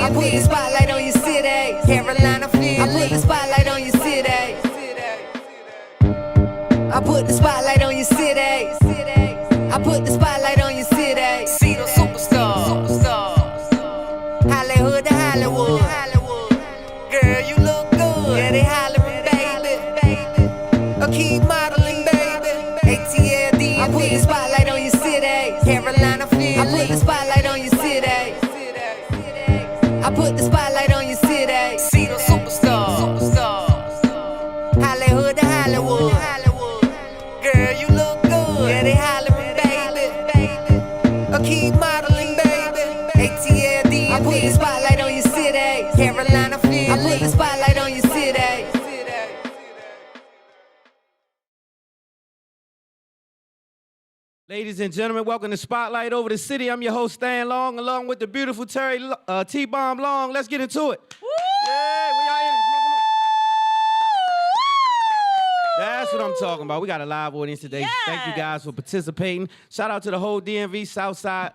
I put the spotlight on your city. Carolina, Philly. I put the spotlight on your city. I put the spotlight on your city. I put the spotlight on your city. See the superstars. Hollywood to Hollywood. Girl, you look good. Yeah, they hollering, baby. I keep modeling, baby. ATLD. I put the spotlight on your city. Carolina, Philly. I put the spotlight on your city. I put the spotlight on your city. See the superstars. Hollywood to Hollywood. Girl, you look good. Yeah, they hollering, baby. I keep modeling, baby. ATLD. I put the spotlight on your city. Carolina, Philly. I put the spotlight on your city. Ladies and gentlemen, welcome to Spotlight Over the City. I'm your host, Stan Long, along with the beautiful T-Bomb Long. Let's get into it. Woo! Yeah, we out here. Come on. That's what I'm talking about. We got a live audience today. Yes. Thank you guys for participating. Shout out to the whole DMV, Southside,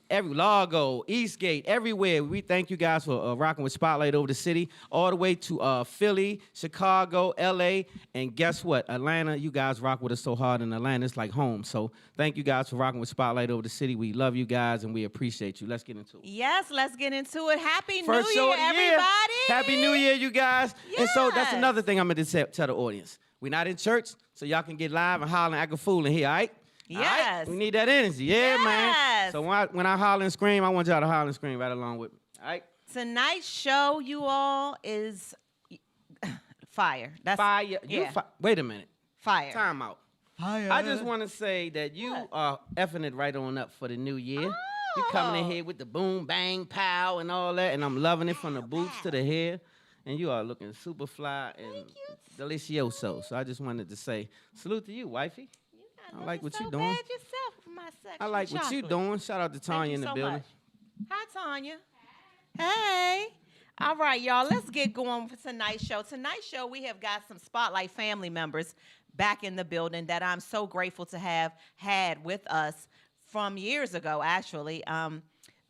every Largo, Eastgate, everywhere. We thank you guys for rocking with Spotlight Over the City, all the way to Philly, Chicago, LA, and guess what? Atlanta. You guys rock with us so hard in Atlanta. It's like home. So thank you guys for rocking with Spotlight Over the City. We love you guys and we appreciate you. Let's get into it. Yes, let's get into it. Happy First New show Year, of the year. everybody. Happy New Year, you guys. Yes. And so that's another thing I'm going to tell the audience. We're not in church, so y'all can get live and holler and act a fool in here, all right? Yes. All right? We need that energy. Yeah, man. Yes. So when I holler and scream, I want y'all to holler and scream right along with me. All right? Tonight's show, you all, is fire. That's Fire. Yeah. Wait a minute. Fire. Time out. Fire. I just want to say that you What? are effing it right on up for the new year. You coming in here with the boom, bang, pow, and all that, and I'm loving it from the boots to the hair. And you are looking super fly and delicioso. So I just wanted to say salute to you, wifey. I like what you doing. Bad yourself with my sexual I like what you chocolate. doing. Shout out to Thank Tanya you in the so building. much. Hi, Tanya. Hey. All right, y'all. Let's get going for tonight's show. Tonight's show, we have got some Spotlight family members back in the building that I'm so grateful to have had with us from years ago, actually.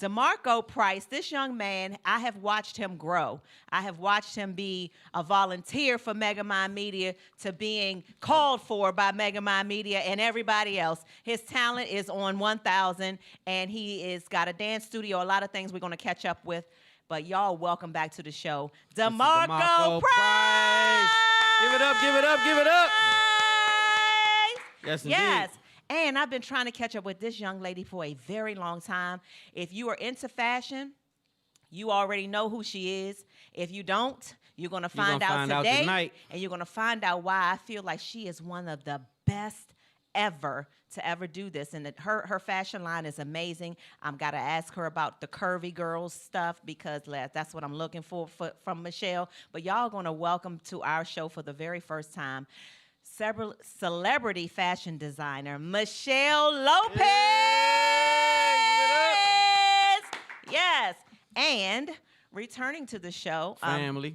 Damarcko Price, this young man, I have watched him grow. I have watched him be a volunteer for Megamind Media to being called for by Megamind Media and everybody else. His talent is on 1,000, and he is got a dance studio, a lot of things we're going to catch up with. But y'all, welcome back to the show, Damarcko Price. Give it up, give it up, give it up. Yes, indeed. Yes. And I've been trying to catch up with this young lady for a very long time. If you are into fashion, you already know who she is. If you don't, you're going to find out today. Tonight. And you're going to find out why I feel like she is one of the best ever to ever do this. And her fashion line is amazing. I've got to ask her about the curvy girls stuff because that's what I'm looking for from Michele. But y'all going to welcome to our show for the very first time celebrity fashion designer, Michele Lopez. Yes. And returning to the show.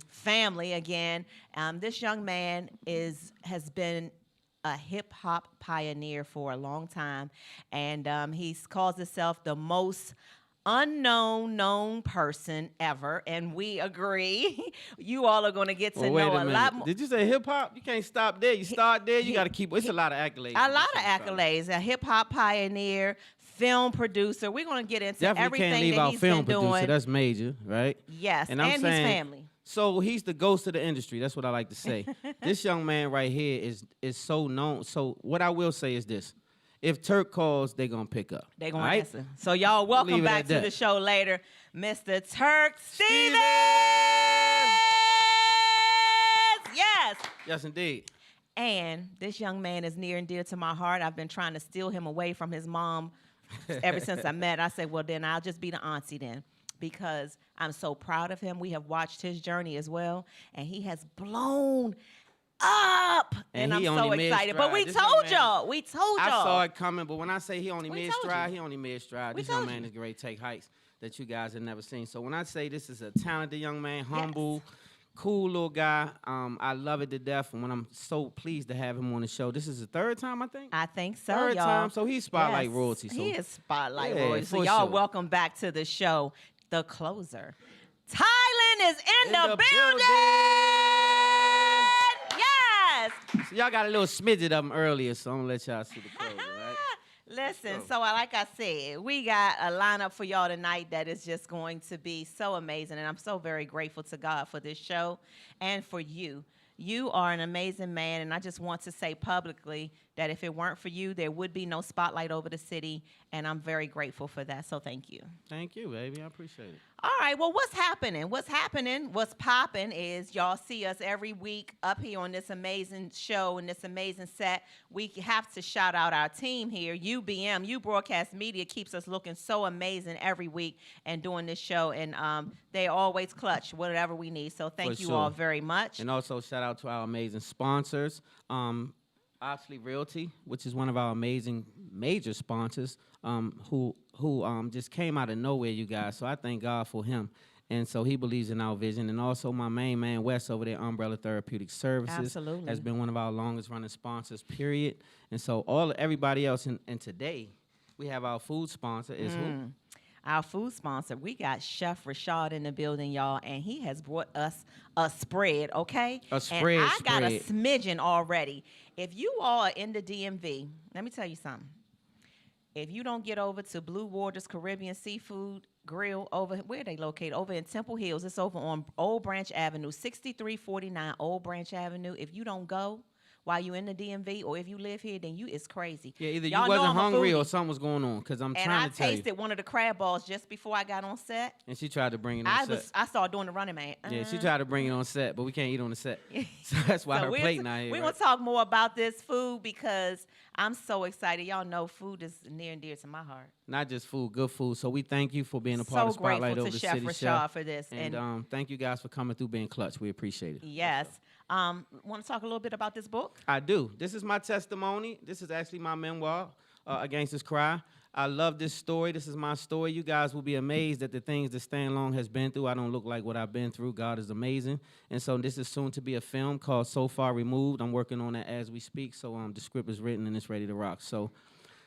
Family again. This young man has been a hip-hop pioneer for a long time. And he calls himself the most known person ever, and we agree. You all are going to get to know a lot more. Did you say hip hop? You can't stop there. You start there. You got to keep. It's a lot of accolades. A lot of accolades. A hip hop pioneer, film producer. We're going to get into everything can't leave that out he's film been producer. doing. That's major, right? Yes, and I'm saying, his family. So he's the ghost of the industry. That's what I like to say. This young man right here is so known. So what I will say is this. If Terk calls, they're going to pick up. They're going to answer. So y'all welcome back to the show later, Mr. Terk Stevens. Yes. Yes, indeed. And this young man is near and dear to my heart. I've been trying to steal him away from his mom ever since I met. I said, well, then I'll just be the auntie then, because I'm so proud of him. We have watched his journey as well, and he has blown up, and I'm so excited. But we told y'all. I saw it coming, but when I say he only mid-stride, he only mid-stride. This young man is great. Take heights that you guys have never seen. So when I say this is a talented young man, humble, cool little guy, I love it to death. And when I'm so pleased to have him on the show. This is the third time, I think? I think so, Third y'all. time. So he's Spotlight royalty. So. He is Spotlight royalty. So y'all welcome back to the show. the closer. TYLAN is in the building. Yes. So y'all got a little smidget of them earlier, so I'm gonna let y'all see the clothes, right? Listen, so like I said, we got a lineup for y'all tonight that is just going to be so amazing, and I'm so very grateful to God for this show and for you. You are an amazing man, and I just want to say publicly that if it weren't for you, there would be no spotlight over the city, and I'm very grateful for that, so thank you. Thank you, baby. I appreciate it. All right, well, what's happening? What's popping is y'all see us every week up here on this amazing show and this amazing set. We have to shout out our team here. UBM, U Broadcast Media, keeps us looking so amazing every week and doing this show, and they always clutch whatever we need. So thank you all very much. And also shout out to our amazing sponsors. Oxley Realty, which is one of our amazing major sponsors, who just came out of nowhere, you guys. So I thank God for him. And so he believes in our vision. And also my main man, Wes, over there, Umbrella Therapeutic Services. Absolutely. Has been one of our longest running sponsors, period. And so everybody else, and today we have our food sponsor is who? Our food sponsor, we got Chef Rashad in the building, y'all, and he has brought us a spread, okay? A spread, and I got a smidgen already. If you all are in the DMV, let me tell you something. If you don't get over to Blue Waters Caribbean Seafood Grill, over where they located, over in Temple Hills, it's over on Old Branch Avenue, 6349 Old Branch Avenue. If you don't go while you in the DMV, or if you live here, then it's crazy. Yeah, either y'all you wasn't hungry or something was going on, because I'm trying to tell you. And I tasted one of the crab balls just before I got on set. And she tried to bring it on set. I started doing the running man. Yeah, she tried to bring it on set, but we can't eat on the set. So that's why her plate not here. We're going to talk more about this food because I'm so excited. Y'all know food is near and dear to my heart. Not just food, good food. So we thank you for being a part of Spotlight Over the City. So grateful to Chef Rashad for this. And thank you guys for coming through, being clutch. We appreciate it. Yes. Want to talk a little bit about this book? I do. This is my testimony. This is actually my memoir, Against This Cry. I love this story. This is my story. You guys will be amazed at the things that Stan Long has been through. I don't look like what I've been through. God is amazing. And so this is soon to be a film called So Far Removed. I'm working on that as we speak. So the script is written and it's ready to rock. So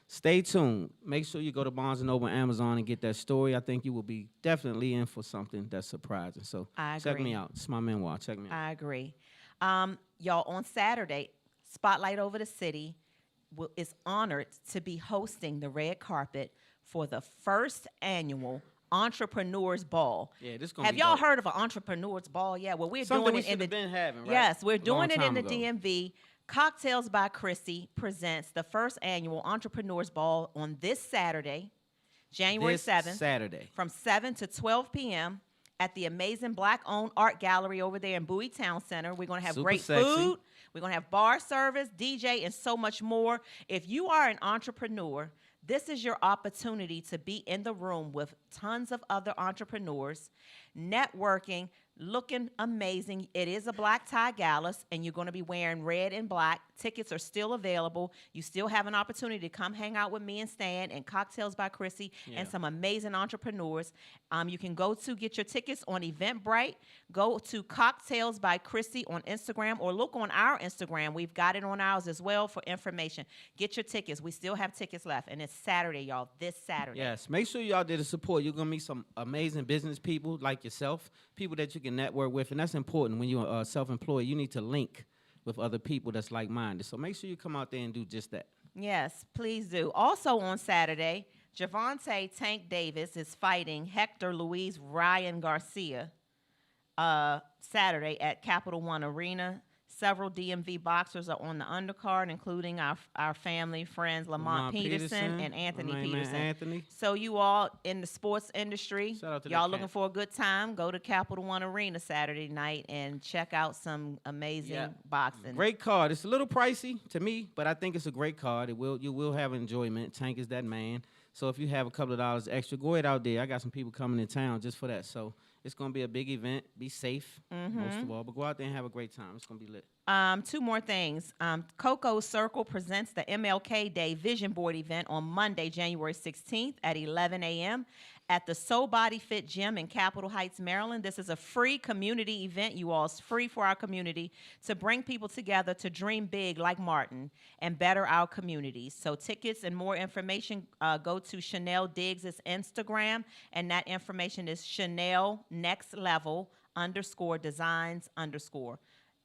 stay tuned. Make sure you go to Barnes & Noble and Amazon and get that story. I think you will be definitely in for something that's surprising. So check me out. It's my memoir. Check me out. I agree. Y'all, on Saturday, Spotlight Over the City is honored to be hosting the red carpet for the first annual Entrepreneurs Ball. Yeah, this gonna Have be y'all dope. heard of an Entrepreneurs Ball? Yeah, well, we're Something doing we it in the been having, right? Yes, we're doing it in Long the time ago. DMV. Cocktails by Chrissy presents the first annual Entrepreneurs Ball on this Saturday, January 7th. Saturday. From 7 to 12 p.m. at the amazing Black-owned art gallery over there in Bowie Town Center. We're going to have Super great sexy. food. We're going to have bar service, DJ, and so much more. If you are an entrepreneur, this is your opportunity to be in the room with tons of other entrepreneurs, networking, looking amazing. It is a black tie gala, and you're going to be wearing red and black. Tickets are still available. You still have an opportunity to come hang out with me and Stan and Cocktails by Chrissy and some amazing entrepreneurs. You can go to get your tickets on Eventbrite. Go to Cocktails by Chrissy on Instagram, or look on our Instagram. We've got it on ours as well for information. Get your tickets. We still have tickets left, and it's Saturday, y'all, this Saturday. Yes, make sure y'all there to support. You're going to meet some amazing business people like yourself, people that you can network with, and that's important. When you're self-employed, you need to link with other people that's like-minded. So make sure you come out there and do just that. Yes, please do. Also on Saturday, Javante Tank Davis is fighting Hector Luis Ryan Garcia Saturday at Capital One Arena. Several DMV boxers are on the undercard, including our family friends Lamont Peterson and Anthony Peterson. Anthony. So you all in the sports industry, Shout out to y'all that looking camp. for a good time, go to Capital One Arena Saturday night and check out some amazing boxing. Great card. It's a little pricey to me, but I think it's a great card. You will have enjoyment. Tank is that man. So if you have a couple of dollars extra, go ahead out there. I got some people coming in town just for that. So it's going to be a big event. Be safe, most of all. But go out there and have a great time. It's going to be lit. Two more things. Coco Circle presents the MLK Day Vision Board event on Monday, January 16th at 11 a.m. at the Soul Body Fit Gym in Capitol Heights, Maryland. This is a free community event, you all. It's free for our community to bring people together to dream big like Martin and better our communities. So tickets and more information, go to Chanel Diggs' Instagram, and that information is Chanel Next Level _designs _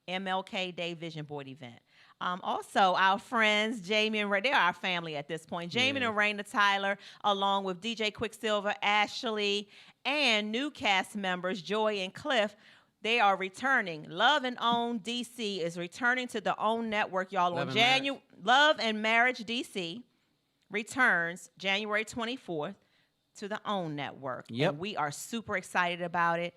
MLK Day Vision Board event. Also, our friends, Jamie and Ray, they're our family at this point. Jamie and Raina Tyler, along with DJ Quicksilver, Ashley, and new cast members, Joy and Cliff, they are returning. Love and Own DC is returning to the OWN network, y'all. Love and Marriage DC returns January 24th to the OWN network. Yep. And we are super excited about it.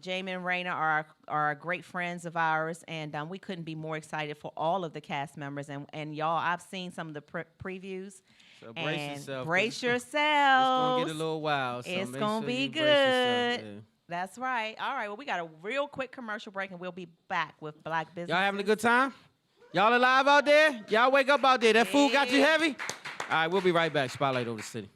Jamie and Raina are great friends of ours, and we couldn't be more excited for all of the cast members. And y'all, I've seen some of the previews. So brace yourself. Brace yourselves. It's going to get a little wild. So it's going to be you good. brace yourself, yeah. That's right. All right, well, we got a real quick commercial break, and we'll be back with Black Business. Y'all having a good time? Y'all alive out there? Y'all wake up out there. That food got you heavy? All right, we'll be right back. Spotlight over the city.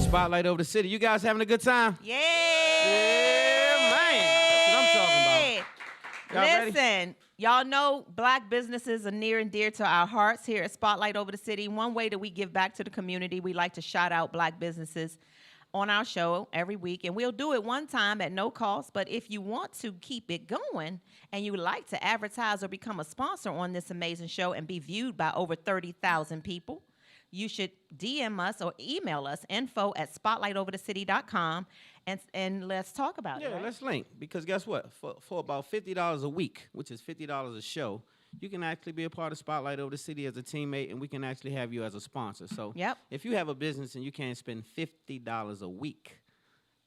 Spotlight over the city. You guys having a good time? Yeah. Yeah, man. That's what I'm talking about. Y'all Listen, ready? y'all know Black businesses are near and dear to our hearts here at Spotlight Over the City. One way that we give back to the community, we like to shout out Black businesses on our show every week, and we'll do it one time at no cost. But if you want to keep it going and you would like to advertise or become a sponsor on this amazing show and be viewed by over 30,000 people, you should DM us or email us, info@spotlightoverthecity.com, and let's talk about it. Yeah, right? let's link. Because guess what? For about $50 a week, which is $50 a show, you can actually be a part of Spotlight Over the City as a teammate, and we can actually have you as a sponsor. So if you have a business and you can't spend $50 a week,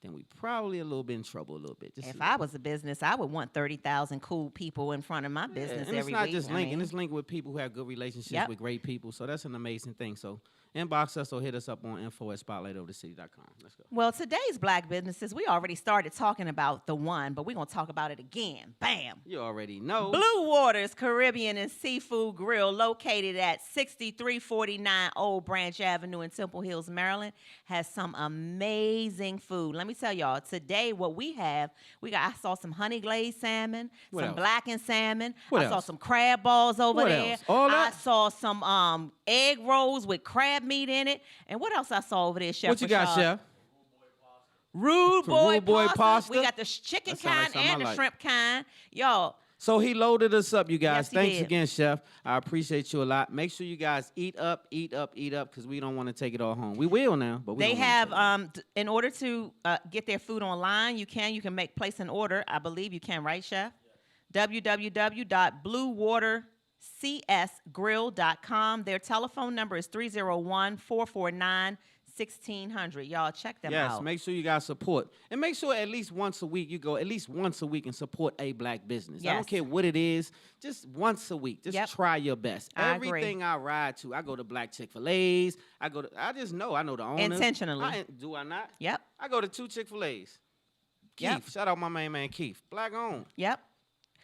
then we probably a little bit in trouble a little bit. If I was a business, I would want 30,000 cool people in front of my business and every it's not week. just linking. It's linked with people who have good relationships with great people. So that's an amazing thing. So inbox us or hit us up on info@spotlightoverthecity.com. Let's go. Well, today's Black businesses, we already started talking about the one, but we're going to talk about it again. Bam. You already know. Blue Waters Caribbean and Seafood Grill, located at 6349 Old Branch Avenue in Temple Hills, Maryland, has some amazing food. Let me tell y'all, today what we have, I saw some honey glazed salmon, some blackened salmon. I saw some crab balls over there. I saw some egg rolls with crab meat in it. And what else I saw over there, Chef? What you got, Chef? Rude Boy pasta. We got the chicken kind and the shrimp kind. Y'all. So he loaded us up, you guys. Yes, Thanks again, Chef. I appreciate you a lot. Make sure you guys eat up, because we don't want to take it all home. We will now, but we they don't have in order to get their food online, you can place an order. I believe you can, right, Chef? Yeah. www.bluewatercsgrill.com. Their telephone number is 301-449-1600. Y'all check them out. Yes, make sure you guys support. And make sure at least once a week you go at least once a week and support a Black business. Yes. I don't care what it is, just once a week. Just try your best. Everything I ride to, I go to Black Chick-fil-A's. I know the owner. Intentionally. Do I not? Yep. I go to 2 Chick-fil-A's. Keith, shout out my main man Keith. Black owned. Yep.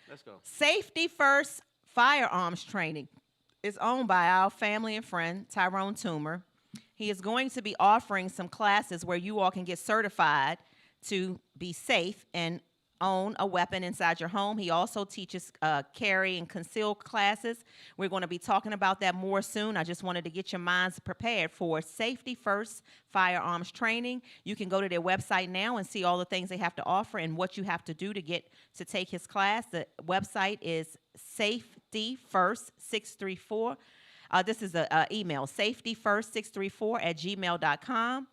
Let's go. Safety First Firearms Training is owned by our family and friend, Tyrone Toomer. He is going to be offering some classes where you all can get certified to be safe and own a weapon inside your home. He also teaches carry and conceal classes. We're going to be talking about that more soon. I just wanted to get your minds prepared for Safety First firearms training. You can go to their website now and see all the things they have to offer and what you have to do to take his class. The website is safetyfirst634. This is an email, safetyfirst634@gmail.com.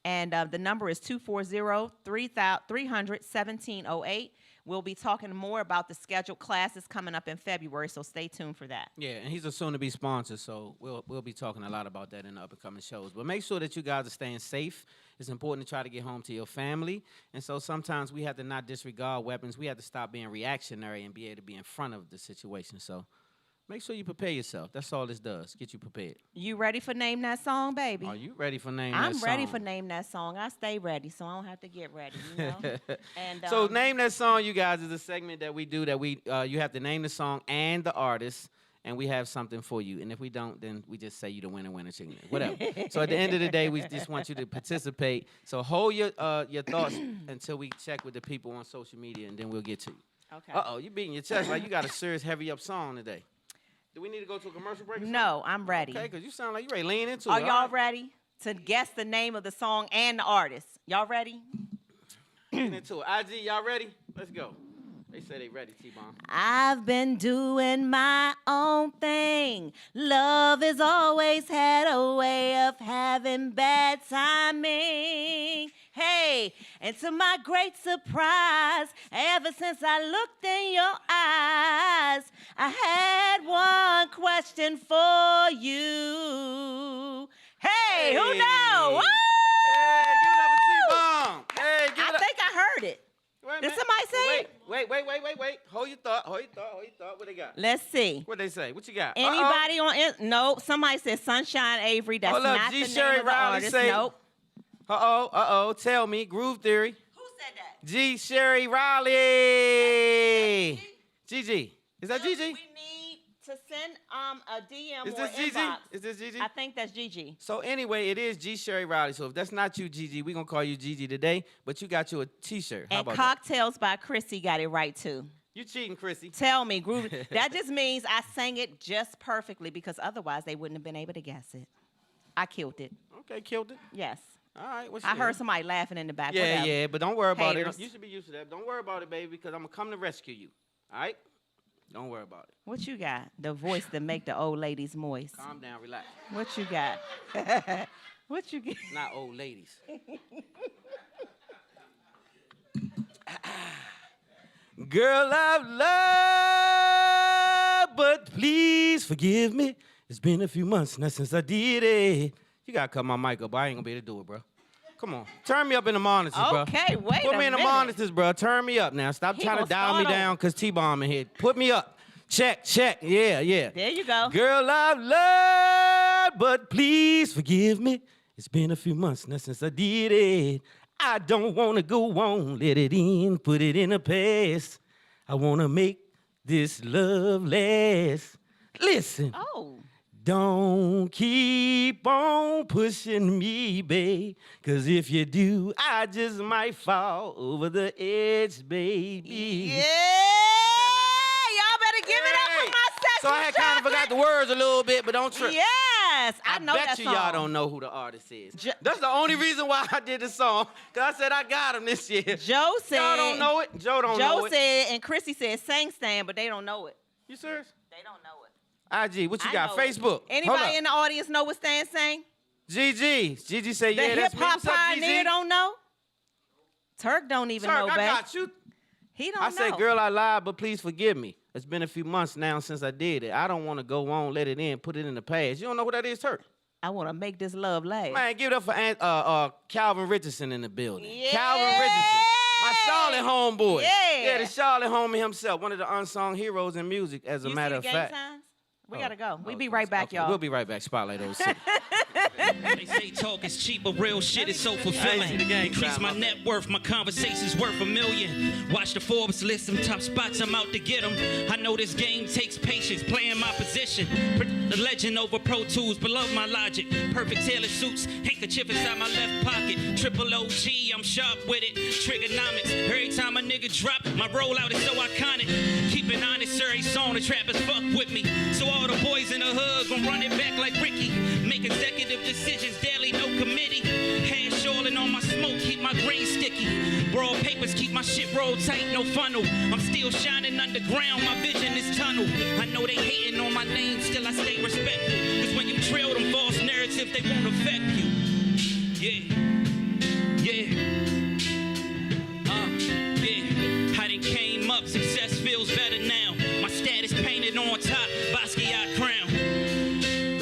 And the number is 240-300-1708. We'll be talking more about the scheduled classes coming up in February, so stay tuned for that. Yeah, and he's a soon-to-be sponsor, so we'll be talking a lot about that in the up-and-coming shows. But make sure that you guys are staying safe. It's important to try to get home to your family. And so sometimes we have to not disregard weapons. We have to stop being reactionary and be able to be in front of the situation. So make sure you prepare yourself. That's all this does, get you prepared. You ready for Name That Song, baby? Are you ready for Name That Song? I'm ready for Name That Song. I stay ready, so I don't have to get ready, you know? And, so Name That Song, you guys, is a segment that we do that you have to name the song and the artist, and we have something for you. And if we don't, then we just say you the winner, chicken, whatever. So at the end of the day, we just want you to participate. So hold your thoughts until we check with the people on social media, and then we'll get to you. Okay. Uh-oh, you beating your chest like you got a serious heavy-up song today. Do we need to go to a commercial break? No, I'm ready. Okay, because you sound like you ready to lean into it. Are y'all ready to guess the name of the song and the artist? Y'all ready? Lean into it. IG, y'all ready? Let's go. They say they ready, T-Bomb. I've been doing my own thing. Love has always had a way of having bad timing. Hey, and to my great surprise, ever since I looked in your eyes, I had one question for you. Hey, who knows? Hey, give it up for T-Bomb. Hey, give it up. I think I heard it. Wait a Did minute. somebody say it? Wait. Hold your thought. What they got? Let's see. What they say? What you got? Anybody on it? No, somebody said Sunshine Avery. That's Hold up, not G. the Sherry name of the Riley artist. say- Nope. Tell me. Groove Theory. Who said that? G. Sherry Riley. Gigi. Is that Gigi? We need to send a DM Is or this Gigi? inbox. Is this Gigi? I think that's Gigi. So anyway, it is G. Sherry Riley. So if that's not you, Gigi, we're going to call you Gigi today. But you got you a T-shirt. How And about that? Cocktails by Chrissy got it right too. You cheating, Chrissy. Tell me, Groove. That just means I sang it just perfectly because otherwise they wouldn't have been able to guess it. I killed it. Okay, killed it. Yes. All right. What's I heard somebody laughing in the back. Yeah, Whatever. yeah, but don't worry about Haters. it. You should be used to that. Don't worry about it, baby, because I'm going to come to rescue you. All right? Don't worry about it. What you got? The voice that make the old ladies moist. Calm down, relax. What you got? What you get? Not old ladies. Girl, I've loved, but please forgive me. It's been a few months now since I did it. You got to cut my mic up. I ain't going to be able to do it, bro. Come on. Turn me up in the monitors, bro. Okay, wait Put a me in the minute. monitors, bro. Turn me up now. Stop He trying to gonna dial me start down over. because T-Bomb in here. Put me up. Check. Yeah. There you go. Girl, I've loved, but please forgive me. It's been a few months now since I did it. I don't want to go on, let it in, put it in the past. I want to make this love last. Listen. Oh. Don't keep on pushing me, babe, 'cause if you do, I just might fall over the edge, baby. Yeah. Y'all better give it up for my section. So I had kind of forgot the words a little bit, but don't trip. Yes, I know bet that you song. y'all don't know who the artist is. That's the only reason why I did the song, 'cause I said I got him this year. Joe said. Y'all don't know it. Joe don't know Joe it. said, and Chrissy said, "Sang Stan," but they don't know it. You serious? They don't know it. IG, what you I got? know it. Facebook. Hold Anybody up. in the audience know what Stan sang? Gigi say, The yeah, hip that's me. hop What's up, pioneer Gigi? don't know. Turk don't even Turk, know, I babe. got you. He don't I know. said, girl, I lied, but please forgive me. It's been a few months now since I did it. I don't want to go on, let it in, put it in the past. You don't know who that is, Turk? I want to make this love last. Man, give it up for Calvin Richardson in the building. Yeah. Calvin Richardson. My Charlotte homeboy. Yeah. The Charlotte homie himself. One of the unsung heroes in music, as a You matter see of the fact. gang signs? We gotta go. We'll be Okay, right back, okay. y'all. We'll be right back. Spotlight 06. They say talk is cheap, but real shit is so fulfilling. Increase my net worth, my conversation's worth $1 million. Watch the Forbes list, some top spots, I'm out to get them. I know this game takes patience, playing my position. The legend over Pro Tools, below my logic. Perfect tailored suits, handkerchief inside my left pocket. Triple OG, I'm sharp with it. Trigonomics, every time a nigga drop, my rollout is so iconic. Keep it honest, sir, ain't song, the trappers fuck with me. So all the boys in the hood gon' run it back like Ricky. Make executive decisions daily, no committee. Hand shawling on my smoke, keep my green sticky. Broad papers, keep my shit rolled tight, no funnel. I'm still shining underground, my vision is tunnel. I know they hating on my name, still I stay respectful. Cause when you trail them false narratives, they won't affect you. Yeah, yeah. I done came up, success feels better now. My status painted on top, Basquiat crown.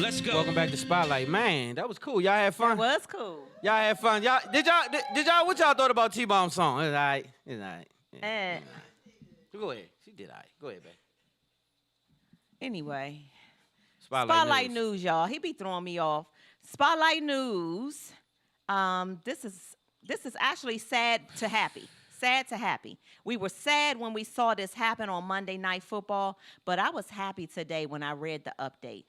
Let's go. Welcome back to Spotlight. Man, that was cool. Y'all had fun? It was cool. Y'all had fun. Did y'all, what y'all thought about T-Bomb's song? It's all right. It's all right. Yeah, it's all right. Go ahead. She did all right. Go ahead, babe. Anyway. Spotlight news, y'all. He be throwing me off. Spotlight news. This is actually sad to happy. Sad to happy. We were sad when we saw this happen on Monday Night Football, but I was happy today when I read the update.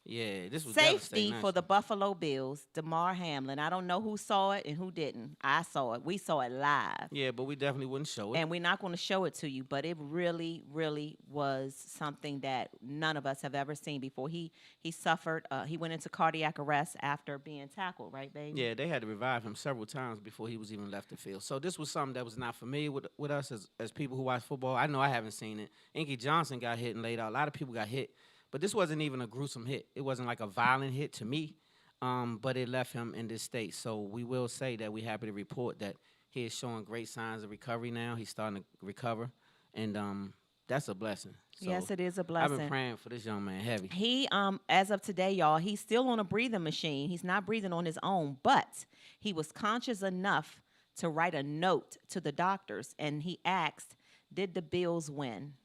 Yeah, this was Safety for the Buffalo Bills, Damar Hamlin. I don't know who saw it and who didn't. I saw it. We saw it live. Yeah, but we definitely wouldn't show it. And we're not going to show it to you, but it really, really was something that none of us have ever seen before. He suffered, he went into cardiac arrest after being tackled, right, baby? Yeah, they had to revive him several times before he was even left the field. So this was something that was not familiar with us as people who watch football. I know I haven't seen it. Inky Johnson got hit and laid out. A lot of people got hit. But this wasn't even a gruesome hit. It wasn't like a violent hit to me, but it left him in this state. So we will say that we're happy to report that he is showing great signs of recovery now. He's starting to recover, and that's a blessing. So yes, it is a blessing. I've been praying for this young man heavy. He, as of today, y'all, he's still on a breathing machine. He's not breathing on his own, but he was conscious enough to write a note to the doctors, and he asked, did the Bills win?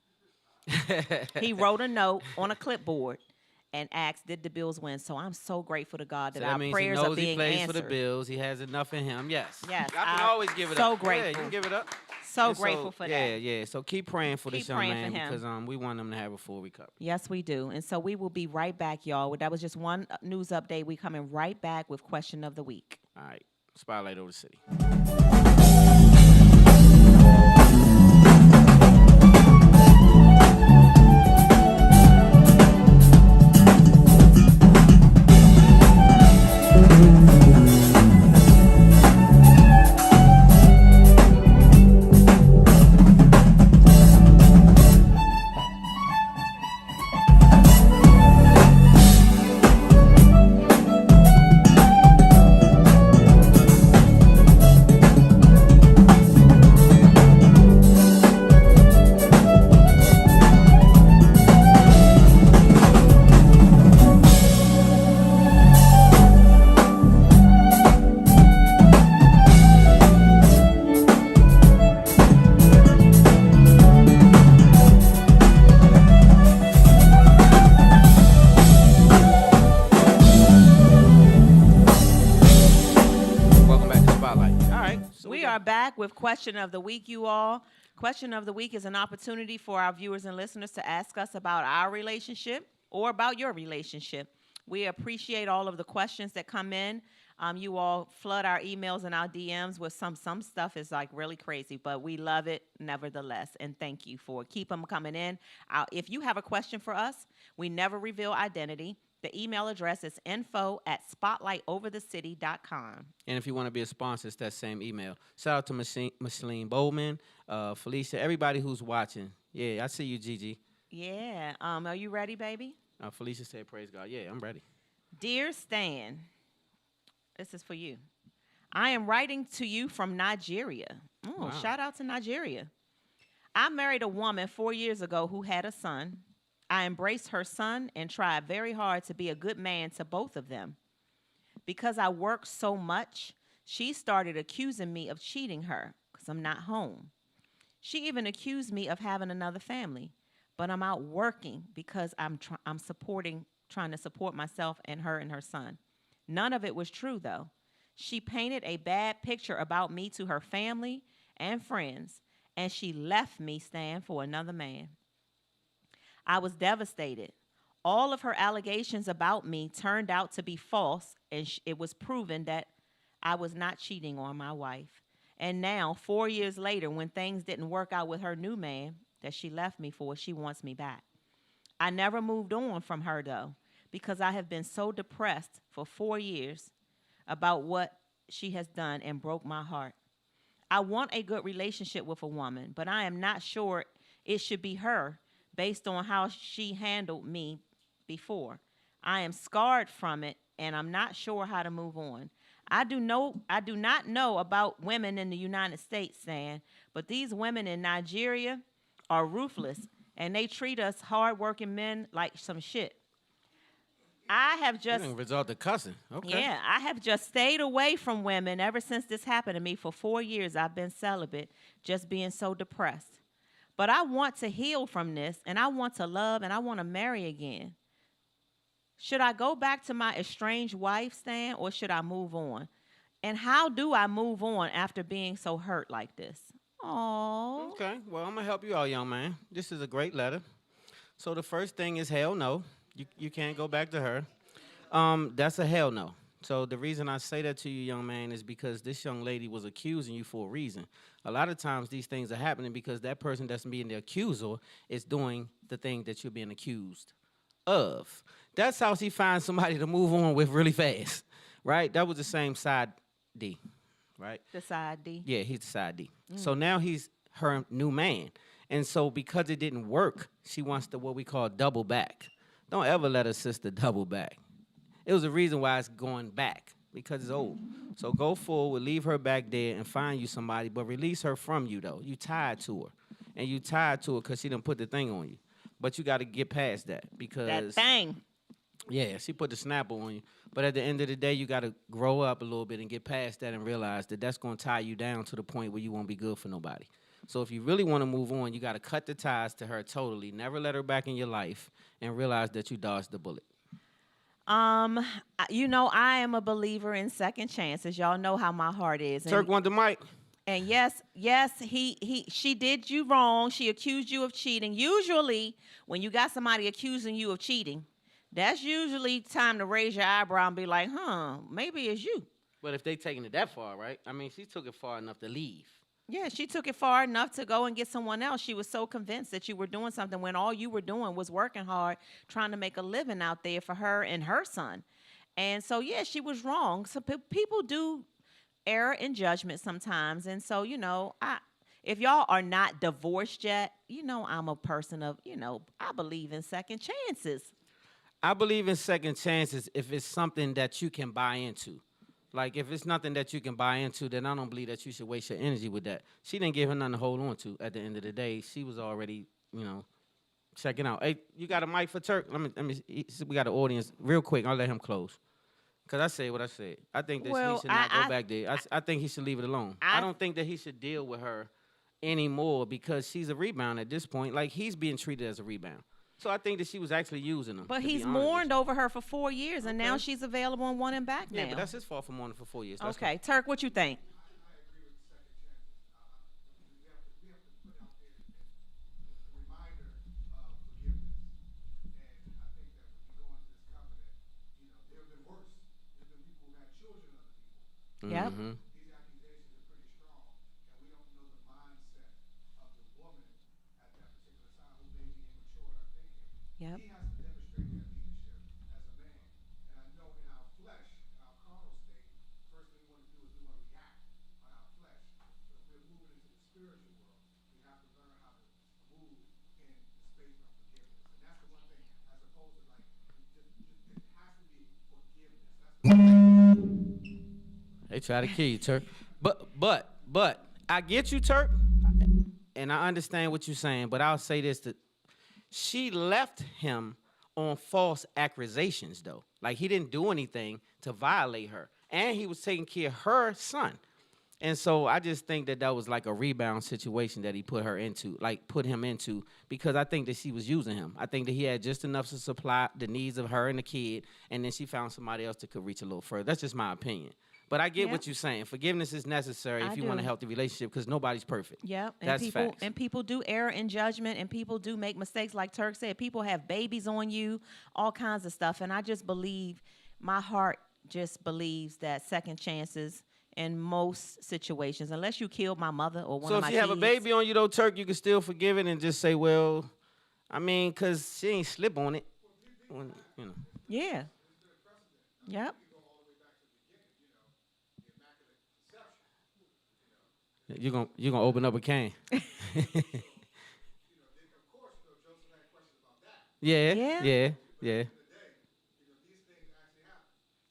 He wrote a note on a clipboard and asked, did the Bills win? So I'm so grateful to God that, so that our means prayers he knows are being he plays answered. for the Bills. He has enough in him. Yes. Yes. I can always give it so up. Grateful. Yeah, you can give it up. So grateful for that. Yeah. So keep praying for this young man because we want him to have a full recovery. Yes, we do. And so we will be right back, y'all. That was just one news update. We coming right back with question of the week. All right. Spotlight over the city. With question of the week, you all. Question of the week is an opportunity for our viewers and listeners to ask us about our relationship or about your relationship. We appreciate all of the questions that come in. You all flood our emails and our DMs with some stuff is like really crazy, but we love it nevertheless. And thank you for keep them coming in. If you have a question for us, we never reveal identity. The email address is info@spotlightoverthecity.com. And if you want to be a sponsor, it's that same email. Shout out to Michele Bowman, Felicia, everybody who's watching. Yeah, I see you, Gigi. Yeah. Are you ready, baby? Felicia said, praise God. Yeah, I'm ready. Dear Stan, this is for you. I am writing to you from Nigeria. Wow. Shout out to Nigeria. I married a woman 4 years ago who had a son. I embraced her son and tried very hard to be a good man to both of them. Because I work so much, she started accusing me of cheating her because I'm not home. She even accused me of having another family, but I'm out working because I'm trying to support myself and her son. None of it was true, though. She painted a bad picture about me to her family and friends, and she left me stand for another man. I was devastated. All of her allegations about me turned out to be false, and it was proven that I was not cheating on my wife. And now, 4 years later, when things didn't work out with her new man that she left me for, she wants me back. I never moved on from her, though, because I have been so depressed for 4 years about what she has done and broke my heart. I want a good relationship with a woman, but I am not sure it should be her based on how she handled me before. I am scarred from it, and I'm not sure how to move on. I do not know about women in the United States, Stan, but these women in Nigeria are ruthless, and they treat us hardworking men like some shit. I have just result to cussing. Okay. Yeah, I have just stayed away from women ever since this happened to me. For 4 years, I've been celibate, just being so depressed. But I want to heal from this, and I want to love, and I want to marry again. Should I go back to my estranged wife, Stan, or should I move on? And how do I move on after being so hurt like this? Oh. Okay. Well, I'm gonna help you out, young man. This is a great letter. So the first thing is hell no. You can't go back to her. That's a hell no. So the reason I say that to you, young man, is because this young lady was accusing you for a reason. A lot of times these things are happening because that person that's being the accuser is doing the thing that you're being accused of. That's how she finds somebody to move on with really fast, right? That was the same side D, right? The side D. Yeah, he's the side D. So now he's her new man. And so because it didn't work, she wants to what we call double back. Don't ever let a sister double back. It was a reason why it's going back, because it's old. So go forward, leave her back there, and find you somebody, but release her from you, though. You tied to her. And you tied to her because she done put the thing on you. But you got to get past that because... That thing. Yeah, she put the snapper on you. But at the end of the day, you got to grow up a little bit and get past that and realize that that's going to tie you down to the point where you won't be good for nobody. So if you really want to move on, you got to cut the ties to her totally. Never let her back in your life and realize that you dodged the bullet. You know, I am a believer in second chances. Y'all know how my heart is. Terk want the mic. And yes, she did you wrong. She accused you of cheating. Usually, when you got somebody accusing you of cheating, that's usually time to raise your eyebrow and be like, maybe it's you. But if they taking it that far, right? I mean, she took it far enough to leave. Yeah, she took it far enough to go and get someone else. She was so convinced that you were doing something when all you were doing was working hard, trying to make a living out there for her and her son. And so, yeah, she was wrong. So people do err in judgment sometimes. And so, you know, if y'all are not divorced yet, you know, I'm a person of, you know, I believe in second chances. I believe in second chances if it's something that you can buy into. Like, if it's nothing that you can buy into, then I don't believe that you should waste your energy with that. She didn't give her nothing to hold on to at the end of the day. She was already, you know, checking out. Hey, you got a mic for Terk? Let me. We got an audience. Real quick, I'll let him close. Because I said what I said. I think that he should not go back there. I think he should leave it alone. I don't think that he should deal with her anymore because she's a rebound at this point. Like, he's being treated as a rebound. So I think that she was actually using him. But he's mourned over her for 4 years, and now she's available and wanting back now. Yeah, but that's his fault for mourning for 4 years. That's okay, Terk, what you think? Yep. Mm-hmm. These accusations are pretty strong, and we don't know the mindset of the woman at that particular time who may be immature in her thinking. Yep. He has to demonstrate that leadership as a man. And I know in our flesh, in our carnal state, first thing we want to do is we want to react on our flesh. But if we're moving into the spiritual world, we have to learn how to move in the space of forgiveness. And that's the one thing, as opposed to like, it has to be forgiveness. That's the They try to kill you, Terk. But I get you, Terk, and I understand what you're saying, but I'll say this, that she left him on false accusations, though. Like, he didn't do anything to violate her. And he was taking care of her son. And so I just think that was like a rebound situation that he put him into, because I think that she was using him. I think that he had just enough to supply the needs of her and the kid, and then she found somebody else that could reach a little further. That's just my opinion. But I get what you're saying. Forgiveness is necessary if you want a healthy relationship, because nobody's perfect. Yep. That's facts. And people do err in judgment, and people do make mistakes, like Terk said. People have babies on you, all kinds of stuff. And I just believe, my heart just believes that second chances in most situations, unless you killed my mother or one of my kids. So if you have a baby on you, though, Terk, you can still forgive it and just say, well, I mean, because she ain't slip on it. When, you know. Yeah. Yep. You're gonna open up a can. Yeah.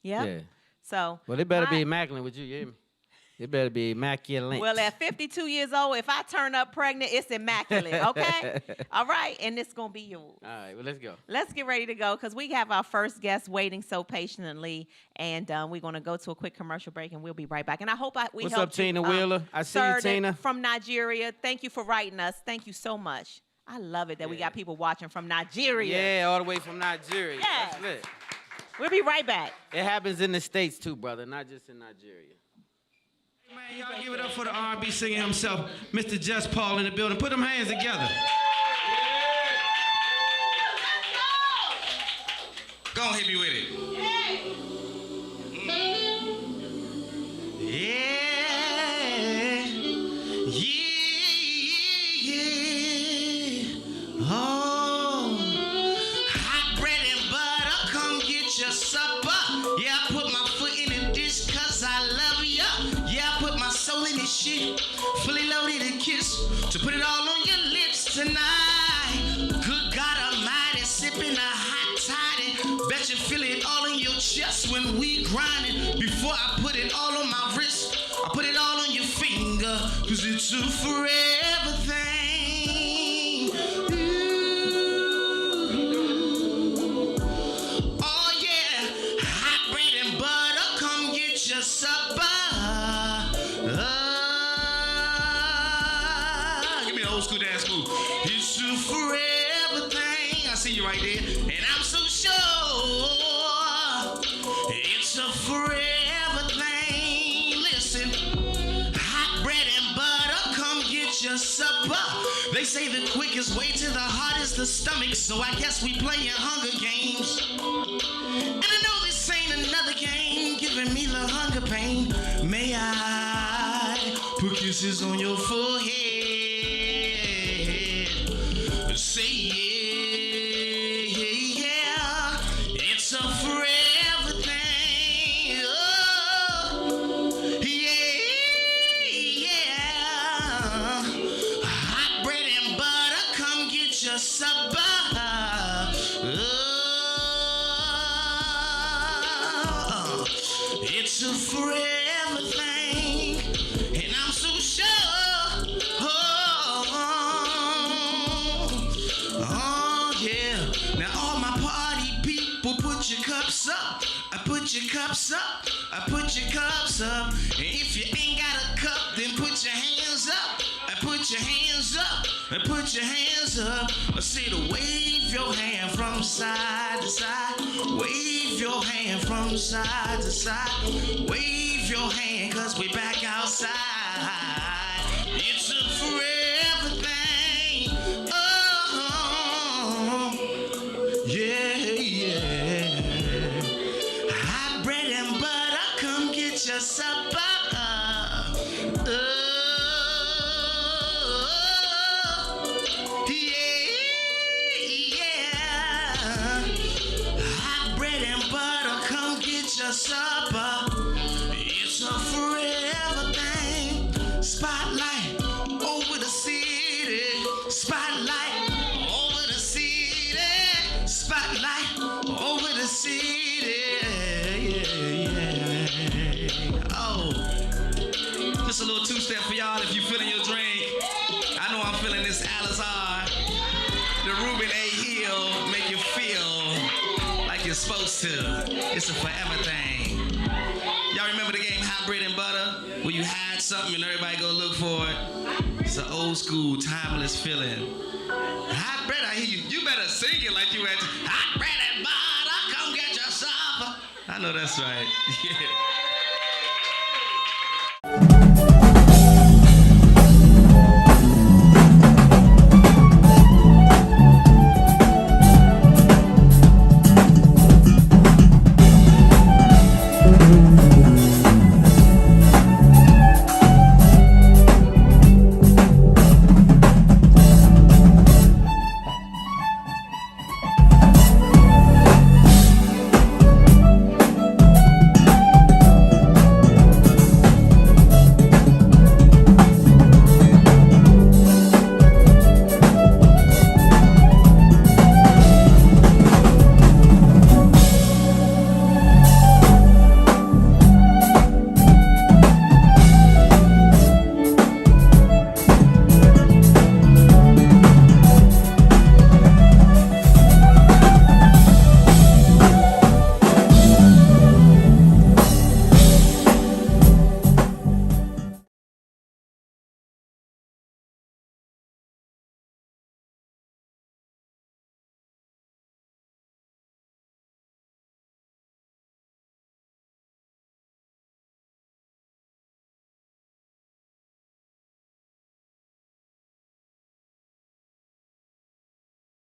Yeah. So. Well, it better be immaculate with you. You hear me? It better be immaculate. Well, at 52 years old, if I turn up pregnant, it's immaculate, okay? All right, and it's going to be yours. All right, well, let's go. Let's get ready to go, because we have our first guest waiting so patiently, and we're going to go to a quick commercial break, and we'll be right back. And I hope we What's helped up, Tina you, Wheeler? I see you, Tina. From Nigeria. Thank you for writing us. Thank you so much. I love it that we got people watching from Nigeria. Yeah, all the way from Nigeria. Yeah. That's lit. We'll be right back. It happens in the States, too, brother, not just in Nigeria. Man, y'all give it up for the R&B singer himself, Mr. Just Paul in the building. Put them hands together. Go on, hit me with it. Oh, hot bread and butter, come get your supper. Yeah, I put my foot in the dish 'cause I love ya. Yeah, I put my soul in this shit, fully loaded and kiss, to put it all on your lips tonight. Good God Almighty, sipping a hot toddy. Bet you feel it all in your chest when we grinding. Before I put it all on my wrist, I put it all on your finger, 'cause it's a forever thing. Oh yeah, hot bread and butter, come get your supper. Give me the old school dance move. It's a forever thing. I see you right there. And I'm so sure it's a forever thing. Listen, hot bread and butter, come get your supper. They say the quickest way to the heart is the stomach, so I guess we playing Hunger Games. And I know this ain't another game giving me the hunger pain. May I put kisses on your forehead? Say yeah, it's a forever thing. Oh, yeah. Hot bread and butter, come get your supper. Oh, it's a forever thing, and I'm so sure. Oh yeah. Now all my party people, put your cups up. I put your cups up. I put your cups up. And if you ain't got a cup, then put your hands up. I put your hands up. I put your hands up. I say to wave your hand from side to side. Wave your hand from side to side. Wave your hand, 'cause we back outside. It's a forever thing. Oh, yeah. Hot bread and butter, come get your supper. Yeah. Hot bread and butter, come get your supper. It's a forever thing. Spotlight over the city. Spotlight over the city. Spotlight over the city. Yeah. Oh, just a little two-step for y'all if you feeling your drink. I know I'm feeling this Alizar. The Ruben A. Hill make you feel like you're supposed to. It's a forever thing. Y'all remember the game Hot Bread and Butter? Where you had something and everybody go look for it. It's an old school, timeless feeling. Hot bread, I hear you. You better sing it like you at hot bread and butter, come get yourself. I know that's right. Yeah.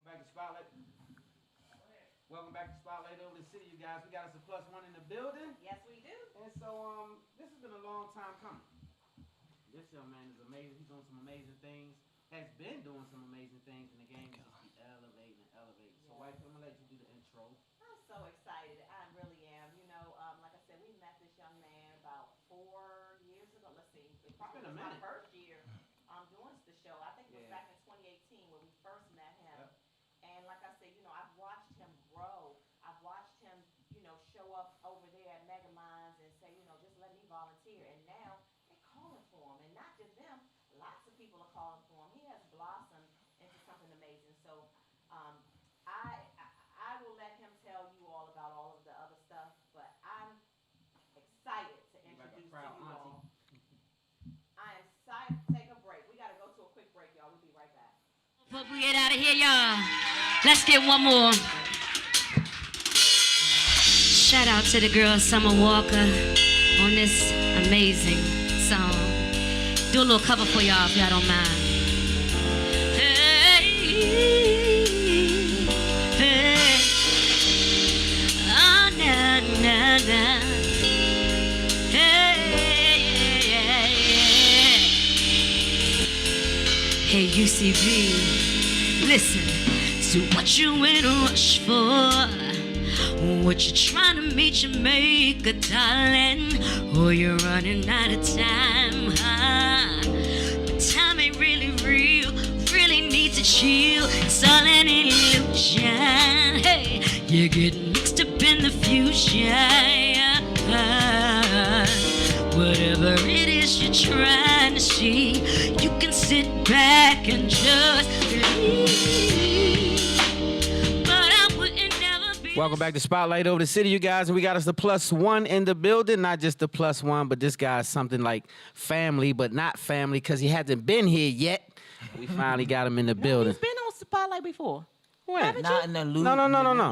Back to Spotlight. Welcome back to Spotlight over the city, you guys. We got us a +1 in the building. Yes, we do. And so, this has been a long time coming. This young man is amazing. He's doing some amazing things. Has been doing some amazing things in the game. Just be elevating and elevating. So, wife, I'm gonna let you do the intro. I'm so excited. I really am. You know, like I said, we met this young man about 4 years ago. Let's see. It probably been a was my minute. first year doing the show. I think it was Yeah. back in 2018 when we first met him. Yep. And like I said, you know, I've watched him grow. I've watched him, you know, show up over there at Mega Minds and say, you know, just let me volunteer. And now they're calling for him. And not just them, lots of people are calling for him. He has blossomed into something amazing. So I will let him tell you all about all of the other stuff. But I'm excited to introduce to you all. I am excited to take a break. We got to go to a quick break, y'all. We'll be right back. Before we get out of here, y'all, let's get one more. Shout out to the girl Summer Walker on this amazing song. Do a little cover for y'all if y'all don't mind. Hey, hey, oh, na, na, na. Hey, UCB, listen to what you in a rush for. What you trying to meet your maker, darling? Or you're running out of time, huh? But time ain't really real, really need to chill. It's all an illusion. Hey, you're getting mixed up in the fusion. Whatever it is you're trying to see, you can sit back and just believe. But I wouldn't never be. Welcome back to Spotlight over the city, you guys. And we got us the +1 in the building. Not just the +1, but this guy's something like family, but not family because he hasn't been here yet. We finally got him in the building. He's been on Spotlight before. When? Not in the No.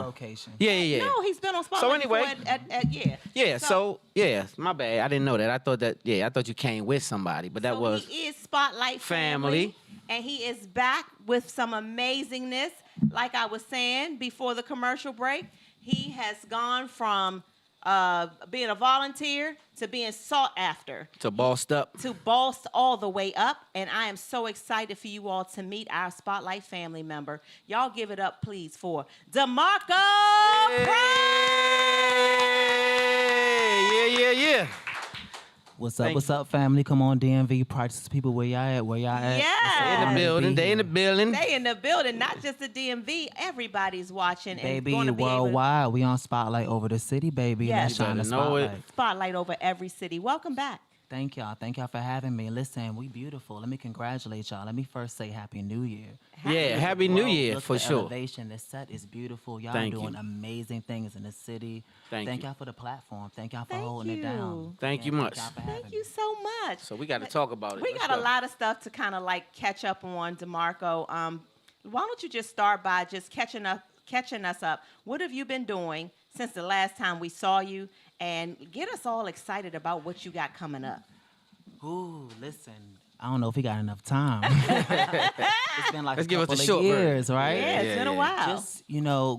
location. Yeah. No, he's been on Spotlight So anyway- before Yeah, so my bad. I didn't know that. I thought you came with somebody, but that So was he is Spotlight family. And he is back with some amazingness. Like I was saying before the commercial break, he has gone from being a volunteer to being sought after. to bossed up. To boss all the way up. And I am so excited for you all to meet our Spotlight family member. Y'all give it up, please, for Damarcko Price. Yeah. What's up? Thank What's up, family? Come on, DMV Practice people. Where y'all at? Where y'all at? Yeah. In the building. They in the building. They in the building, not just the DMV. Everybody's watching Baby, and going to be able to worldwide. We on Spotlight over the city, baby. Yes. Let's shine the You better know it. spotlight. spotlight over every city. Welcome back. Thank y'all. Thank y'all for having me. Listen, we beautiful. Let me congratulate y'all. Let me first say Happy New Year. Yeah, Happy New Year Look for the sure. elevation. The set is beautiful. Y'all Thank doing you. amazing things in the city. Thank you. y'all for the platform. Thank y'all for Thank holding it down. Thank you Again, much. Thank y'all for having Thank you me. so much. So we got to talk about it. We Let's got a go. lot of stuff to kind of like catch up on, Damarcko. Why don't you just start by just catching us up? What have you been doing since the last time we saw you, and get us all excited about what you got coming up? Ooh, listen. I don't know if we got enough time. It's been like Let's a give us the couple short of version. years, right? Yeah, it's been a while. Just,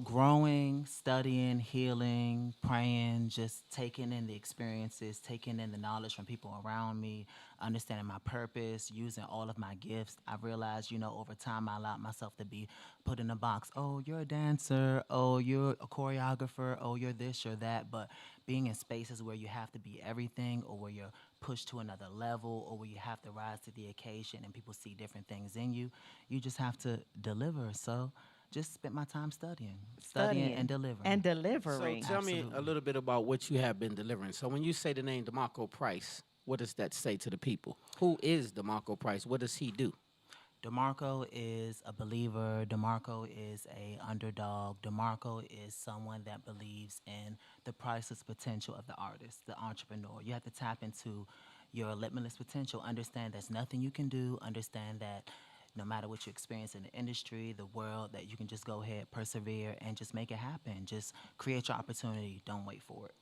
growing, studying, healing, praying, just taking in the experiences, taking in the knowledge from people around me, understanding my purpose, using all of my gifts. I realized, over time, I allowed myself to be put in a box. Oh, you're a dancer. Oh, you're a choreographer. Oh, you're this, you're that. But being in spaces where you have to be everything, or where you're pushed to another level, or where you have to rise to the occasion and people see different things in you, you just have to deliver. So just spent my time studying and delivering. And So delivering. tell me a little bit about what you have been delivering. So when you say the name Damarcko Price, what does that say to the people? Who is Damarcko Price? What does he do? Damarcko is a believer. Damarcko is a underdog. Damarcko is someone that believes in the priceless potential of the artist, the entrepreneur. You have to tap into your limitless potential. Understand there's nothing you can do. Understand that no matter what you experience in the industry, the world, that you can just go ahead, persevere, and just make it happen. Just create your opportunity. Don't wait for it.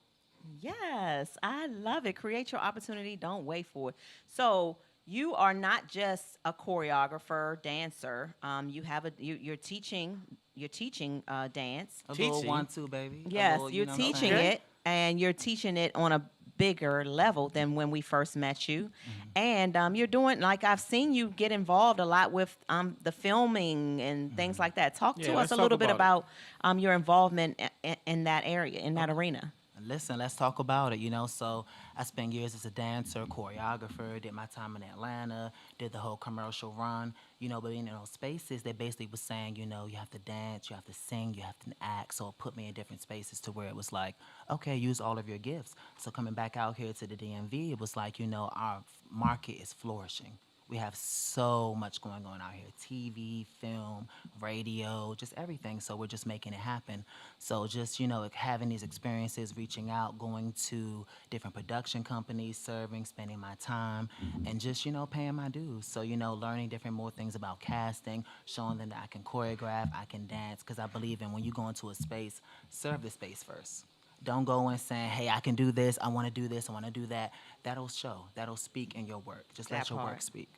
Yes, I love it. Create your opportunity. Don't wait for it. So you are not just a choreographer, dancer. You're teaching. You're teaching dance. A little Teaching? 1-2, baby. A Yes, little, you're know what I'm teaching saying? it, and you're teaching it on a bigger level than when we first met you. And you're doing, like, I've seen you get involved a lot with the filming and things like that. Talk Yeah, to us let's a talk little bit about about your involvement in that area, in that arena. Listen, let's talk about it, So I spent years as a dancer, choreographer, did my time in Atlanta, did the whole commercial run, but in those spaces, they basically was saying, you have to dance, you have to sing, you have to act. So it put me in different spaces to where it was like, okay, use all of your gifts. So coming back out here to the DMV, it was like, our market is flourishing. We have so much going on out here. TV, film, radio, just everything. So we're just making it happen. So just, having these experiences, reaching out, going to different production companies, serving, spending my time, and just, paying my dues. So, learning different more things about casting, showing them that I can choreograph, I can dance, because I believe in when you go into a space, serve the space first. Don't go in saying, hey, I can do this, I want to do this, I want to do that. That'll show. That'll speak in your work. Just let That your work part. speak.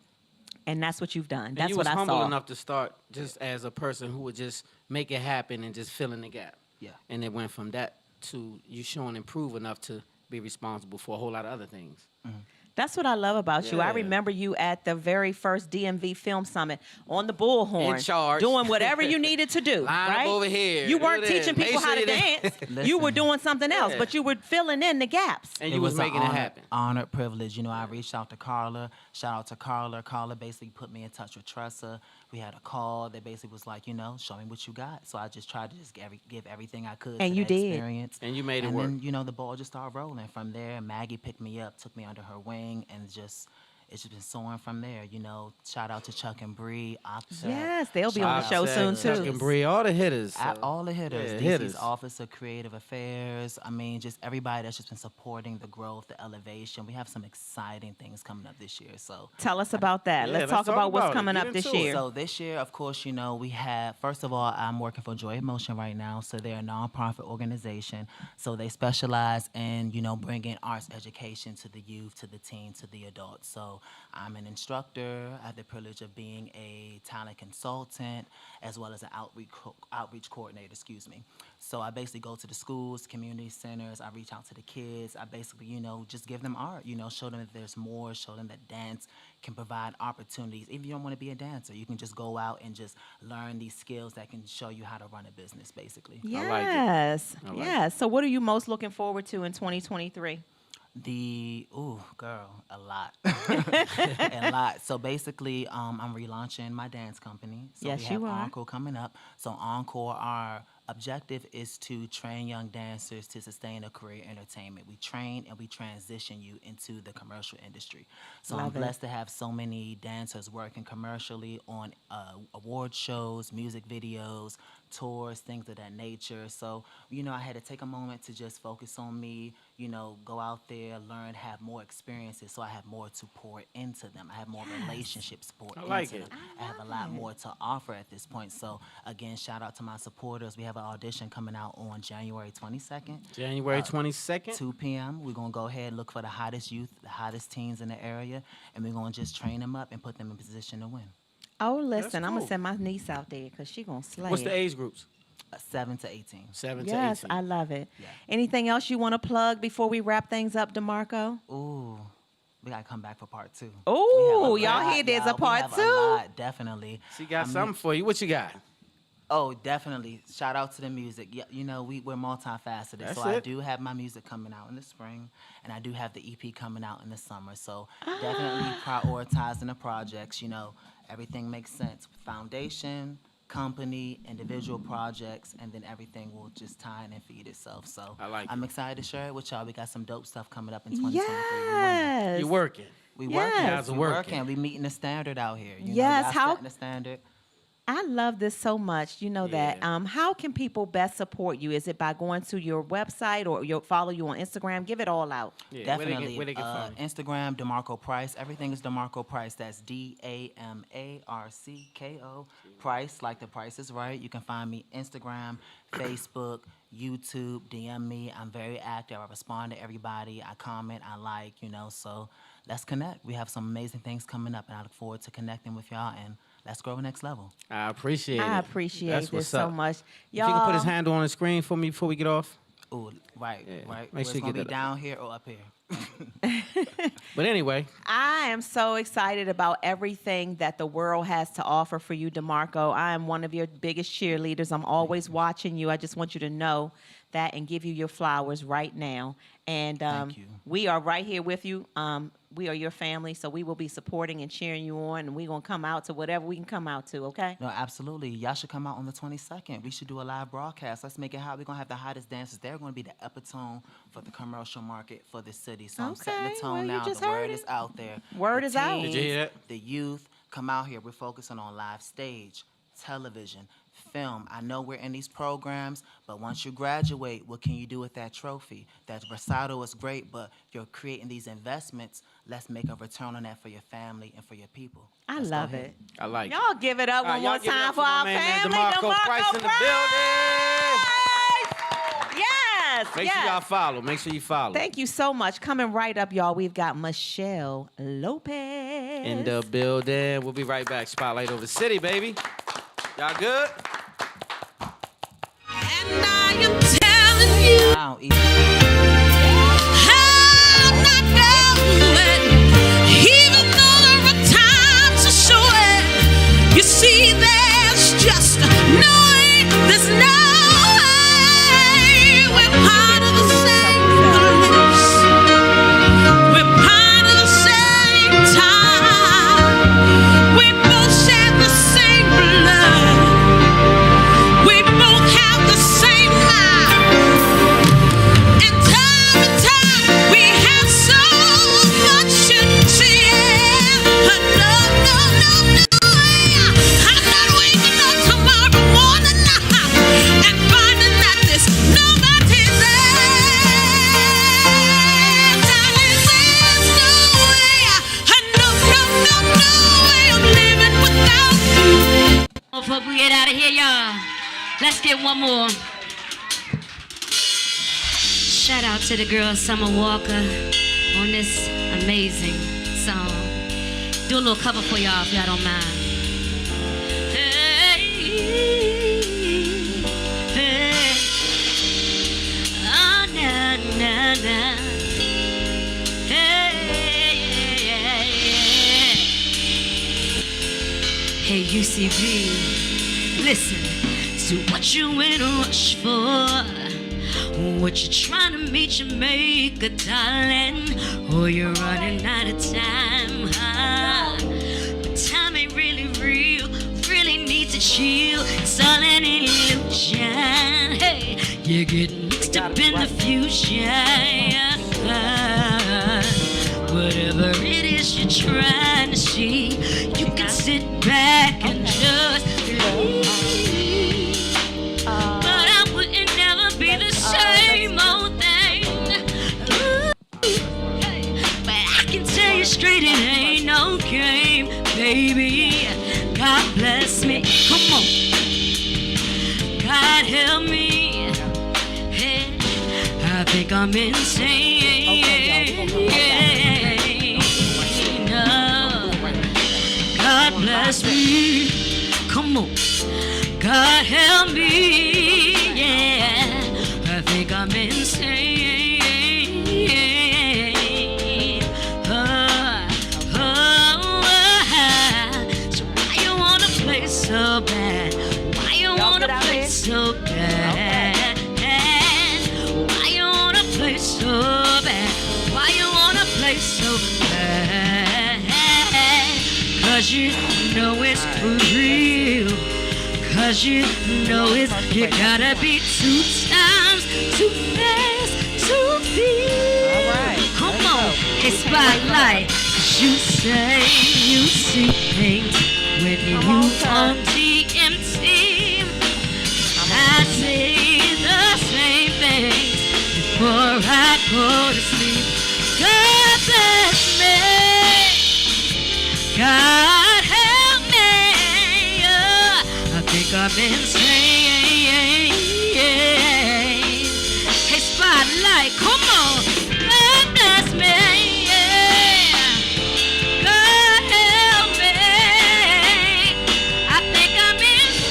And that's what you've done. And That's you what was I humble saw. enough to start just as a person who would just make it happen and just fill in the gap. Yeah. And it went from that to you showing improve enough to be responsible for a whole lot of other things. That's what I love about you. I Yeah. remember you at the very first DMV Film Summit on the bullhorn, In charge. doing whatever you needed to do. Line up right? over here, You do weren't this, teaching people make how sure to you dance. dance. You were doing something else, Yeah. but you were filling in the gaps. And you was an making it honor- happen. Honored privilege. I reached out to Carla. Shout out to Carla. Carla basically put me in touch with Tressa. We had a call that basically was like, show me what you got. So I just tried to just give everything I could And to you that did. experience. And you made it and work. then, the ball just started rolling from there. Maggie picked me up, took me under her wing, and just it's just been soaring from there. Shout out to Chuck and Bree, Opset. Yes, they'll be on the Shout show out soon, to too. Chuck and Bree, all the hitters. All the hitters. Yeah, DC's hitters. Office of Creative Affairs. I mean, just everybody that's just been supporting the growth, the elevation. We have some exciting things coming up this year. So Tell us about that. Yeah, let's talk about what's coming Get up this into it. year. So this year, of course, we have, first of all, I'm working for Joy Emotion right now. So they're a nonprofit organization. So they specialize in, bringing arts education to the youth, to the teen, to the adults. So I'm an instructor. I have the privilege of being a talent consultant as well as an outreach coordinator, So I basically go to the schools, community centers. I reach out to the kids. I basically, just give them art, show them that there's more, show them that dance can provide opportunities. If you don't want to be a dancer, you can just go out and just learn these skills that can show you how to run a business, basically. like it. Yes. I like yes. So what are you most looking forward to in 2023? A lot. A lot. So basically, I'm relaunching my dance company. So Yes, we have you are. Encore coming up. So Encore, our objective is to train young dancers to sustain a career in entertainment. We train and we transition you into the commercial industry. So I'm blessed to have so many dancers working commercially on award shows, music videos, tours, things of that nature. So, I had to take a moment to just focus on me, go out there, learn, have more experiences so I have more to pour into them. I have more relationships pour into them. I have a lot more to offer at this point. So, again, shout out to my supporters. We have an audition coming out on January 22nd. January 22nd? 2 p.m. We're going to go ahead and look for the hottest youth, the hottest teens in the area, and we're going to just train them up and put them in position to win. Oh, listen, That's I'm going cool. to send my niece out there because she going to slay. What's the age groups? 7 to 18. 7 Yes, to 18. I love it. Yeah. Anything else you want to plug before we wrap things up, DeMarcco? Ooh, we got to come back for part 2. Ooh, We have y'all lot, hear there's a y'all. We part have 2? lot, definitely. She got something for you. What you got? Oh, definitely. Shout out to the music. Yeah, we're multifaceted. That's I it. do have my music coming out in the spring, and I do have the EP coming out in the summer. So definitely prioritizing the projects. Everything makes sense. Foundation, company, individual projects, and then everything will just tie in and feed itself. So I like I'm it. excited to share it with y'all. We got some dope stuff coming up in 2023. Yes. You working. We Yes. working. Guys are We working. working. We meeting the standard out here. Yes, y'all how- setting the standard. I love this so much. You know that. Yeah. How can people best support you? Is it by going to your website or follow you on Instagram? Give it all out. Yeah, Definitely. Where they can find you? Instagram, Damarcko Price. Everything is Damarcko Price. That's Damarcko Price, like the price is right. You can find me Instagram, Facebook, YouTube, DM me. I'm very active. I respond to everybody. I comment, I like, so let's connect. We have some amazing things coming up, and I look forward to connecting with y'all, and let's grow next level. I appreciate it. I appreciate That's this what's so up. much. If you can put his Y'all, handle on the screen for me before we get off. Ooh, right. Make Where sure it's you gonna get be that down here or up here. But anyway, I am so excited about everything that the world has to offer for you, DeMarcco. I am one of your biggest cheerleaders. I'm always watching you. I just want you to know that and give you your flowers right now. And Thank you. we are right here with you. We are your family, so we will be supporting and cheering you on, and we're going to come out to whatever we can come out to, okay? No, absolutely. Y'all should come out on the 22nd. We should do a live broadcast. Let's make it hot. We're going to have the hottest dancers. They're going to be the epitome for the commercial market for the city. So I'm setting Okay, the tone well, you now. just The heard word it. is out there. Word The is out. Did you hear that? The youth, come out here. We're focusing on live stage, television, film. I know we're in these programs, but once you graduate, what can you do with that trophy? That recital is great, but you're creating these investments. Let's make a return on that for your family and for your people. I Let's go love ahead. it. I like it. Y'all give it up All right, one y'all more give it time up for my our man, family. DeMarcko Price in the building. Yes, Make yes. sure y'all follow. Make sure you follow. Thank you so much. Coming right up, y'all, we've got Michele Lopez. In the building. We'll be right back. Spotlight over the city, baby. Y'all good? And I am telling you, Wow, easy. I'm not going. Even though there are times to show it. You see, there's just no way. There's no way. We're part of the same place. We're part of the same time. We both share the same blood. We both have the same mind. And time to time, we have so much to share. But no, I'm not waking up tomorrow morning and finding that there's nobody there. Darling, there's no way. No way I'm living without you. Before we get out of here, y'all, let's get one more. Shout out to the girl Summer Walker on this amazing song. Do a little cover for y'all if y'all don't mind. Hey, hey. Oh, na, na, na. Hey, yeah, yeah. Hey, UCB, listen to what you in a rush for. What you trying to meet your maker, darling? Or you're running out of time, huh? But time ain't really real, really need to chill. It's all an illusion. shine. Whatever it is you're trying to see, you can sit back and just believe. But I wouldn't never be the same old thing. But I can tell you straight, it ain't no game, baby. God bless me. Come on. God help me. Hey, I think I'm insane. God bless me. Come on. God help me. Yeah, I think I'm insane. So why you wanna play so bad? Why you wanna play so bad? Why you wanna play so bad? Why you wanna play so bad? 'Cause you know it's for real. 'Cause you know it's, you gotta be 2 times too fast to feel. All right. Come on, hey Spotlight. 'Cause you say you see things when you on TMT. I say the same things before I go to sleep. God bless me. God help me. I think I'm insane. Hey Spotlight, come on. God bless me. God help me. I think I'm insane.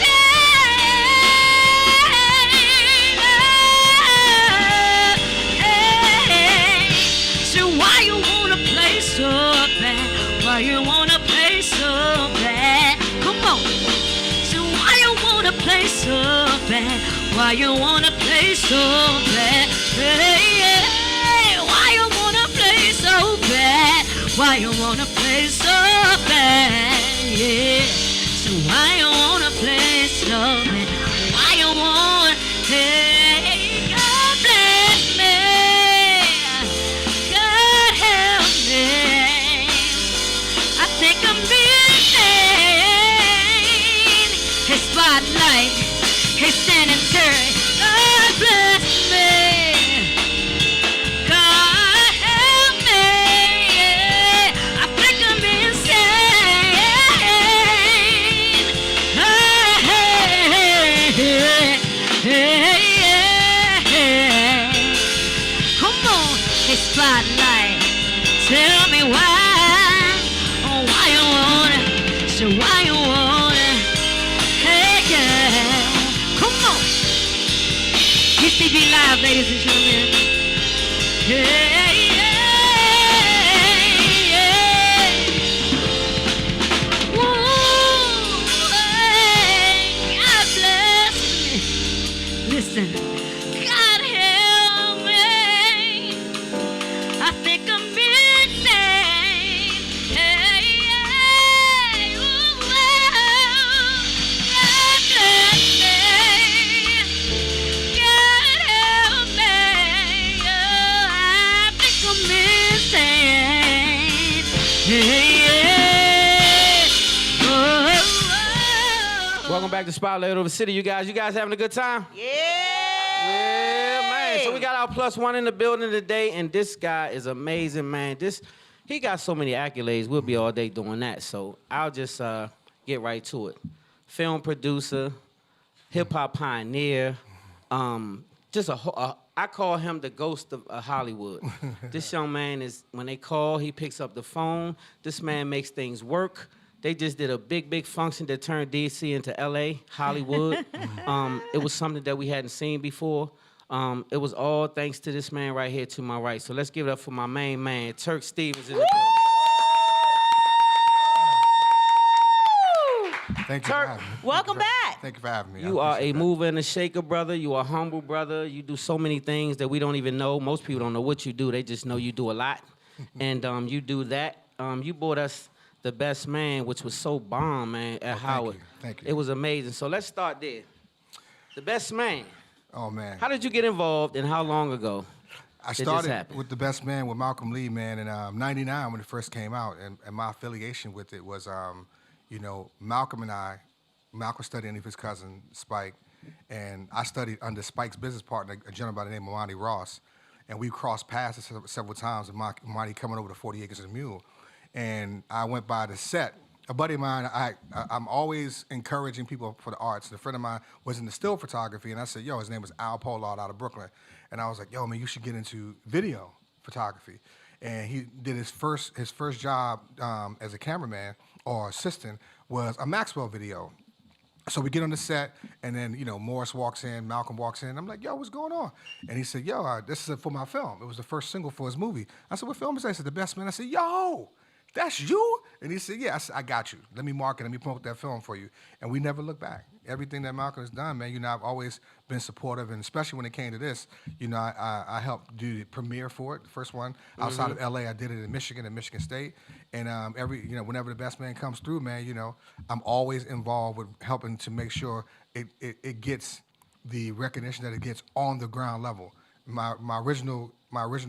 So why you wanna play so bad? Why you wanna play so bad? Come on. So why you wanna play so bad? Why you wanna play so bad? Hey, why you wanna play so bad? Why you wanna play so bad? Yeah. So why you wanna play so bad? Why you wanna? Hey, God bless me. God help me. I think I'm insane. Hey Spotlight, hey Stan and Terk, God bless me. God help me. I think I'm insane. Hey. Come on, hey Spotlight, tell me why. Oh, why you wanna? So why you wanna? Hey, yeah. Come on. UCB Live, ladies and gentlemen. Yeah, yeah. Woo, hey, God bless me. Listen, God help me. I think I'm insane. Hey, ooh, God bless me. God help me. I think I'm insane. Hey, oh. Welcome back to Spotlight Over the City, you guys. You guys having a good time? Yeah. Yeah, man. So we got our +1 in the building today, and this guy is amazing, man. He got so many accolades. We'll be all day doing that. So I'll just get right to it. Film producer, hip hop pioneer, I call him the ghost of Hollywood. This young man is, when they call, he picks up the phone. This man makes things work. They just did a big function that turned DC into LA, Hollywood. It was something that we hadn't seen before. It was all thanks to this man right here to my right. So let's give it up for my main man, Terk Stevens in the building. Thank you for Terk, having me. welcome back. Thank you for having me. You are a mover and a shaker, brother. You are a humble brother. You do so many things that we don't even know. Most people don't know what you do. They just know you do a lot. And you do that. You brought us The Best Man, which was so bomb, man, at Howard. Thank you. It was amazing. So let's start there. The Best Man. Oh, man. How did you get involved and how long ago? I did this started happen? with The Best Man with Malcolm Lee, man, in '99 when it first came out, and my affiliation with it was, you know, Malcolm studied under his cousin Spike, and I studied under Spike's business partner, a gentleman by the name of Monty Ross, and we crossed paths several times. And Monty coming over to 40 Acres and a Mule, and I went by the set. A buddy of mine, I'm always encouraging people for the arts. And a friend of mine was into still photography, and I said, yo, his name was Al Pollard out of Brooklyn. And I was like, yo, man, you should get into video photography. And he did his first job as a cameraman or assistant was a Maxwell video. So we get on the set, and then, you know, Morris walks in, Malcolm walks in. I'm like, yo, what's going on? And he said, yo, this is for my film. It was the first single for his movie. I said, what film is that? He said, The Best Man. I said, yo, that's you? And he said, yeah. I said, I got you. Let me market, let me promote that film for you. And we never looked back. Everything that Malcolm has done, man, you know, I've always been supportive, and especially when it came to this, you know, I helped do the premiere for it, the first one. Outside of LA, I did it in Michigan, at Michigan State. And you know, whenever The Best Man comes through, man, you know, I'm always involved with helping to make sure it gets the recognition that it gets on the ground level. My original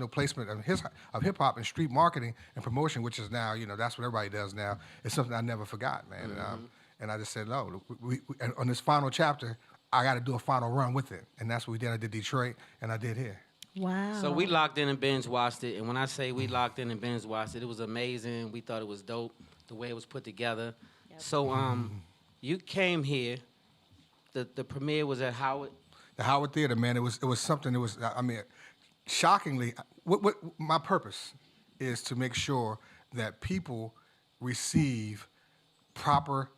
placement of hip hop and street marketing and promotion, which is now, you know, that's what everybody does now, is something I never forgot, man. And I just said, no, and on this final chapter, I got to do a final run with it, and that's what we did. I did Detroit, and I did here. Wow. So we locked in and binge watched it, and when I say we locked in and binge watched it, it was amazing. We thought it was dope, the way it was put together. Yep. So you came here. The premiere was at Howard. The Howard Theater, man. It was something. It was, I mean, shockingly. What my purpose is to make sure that people receive proper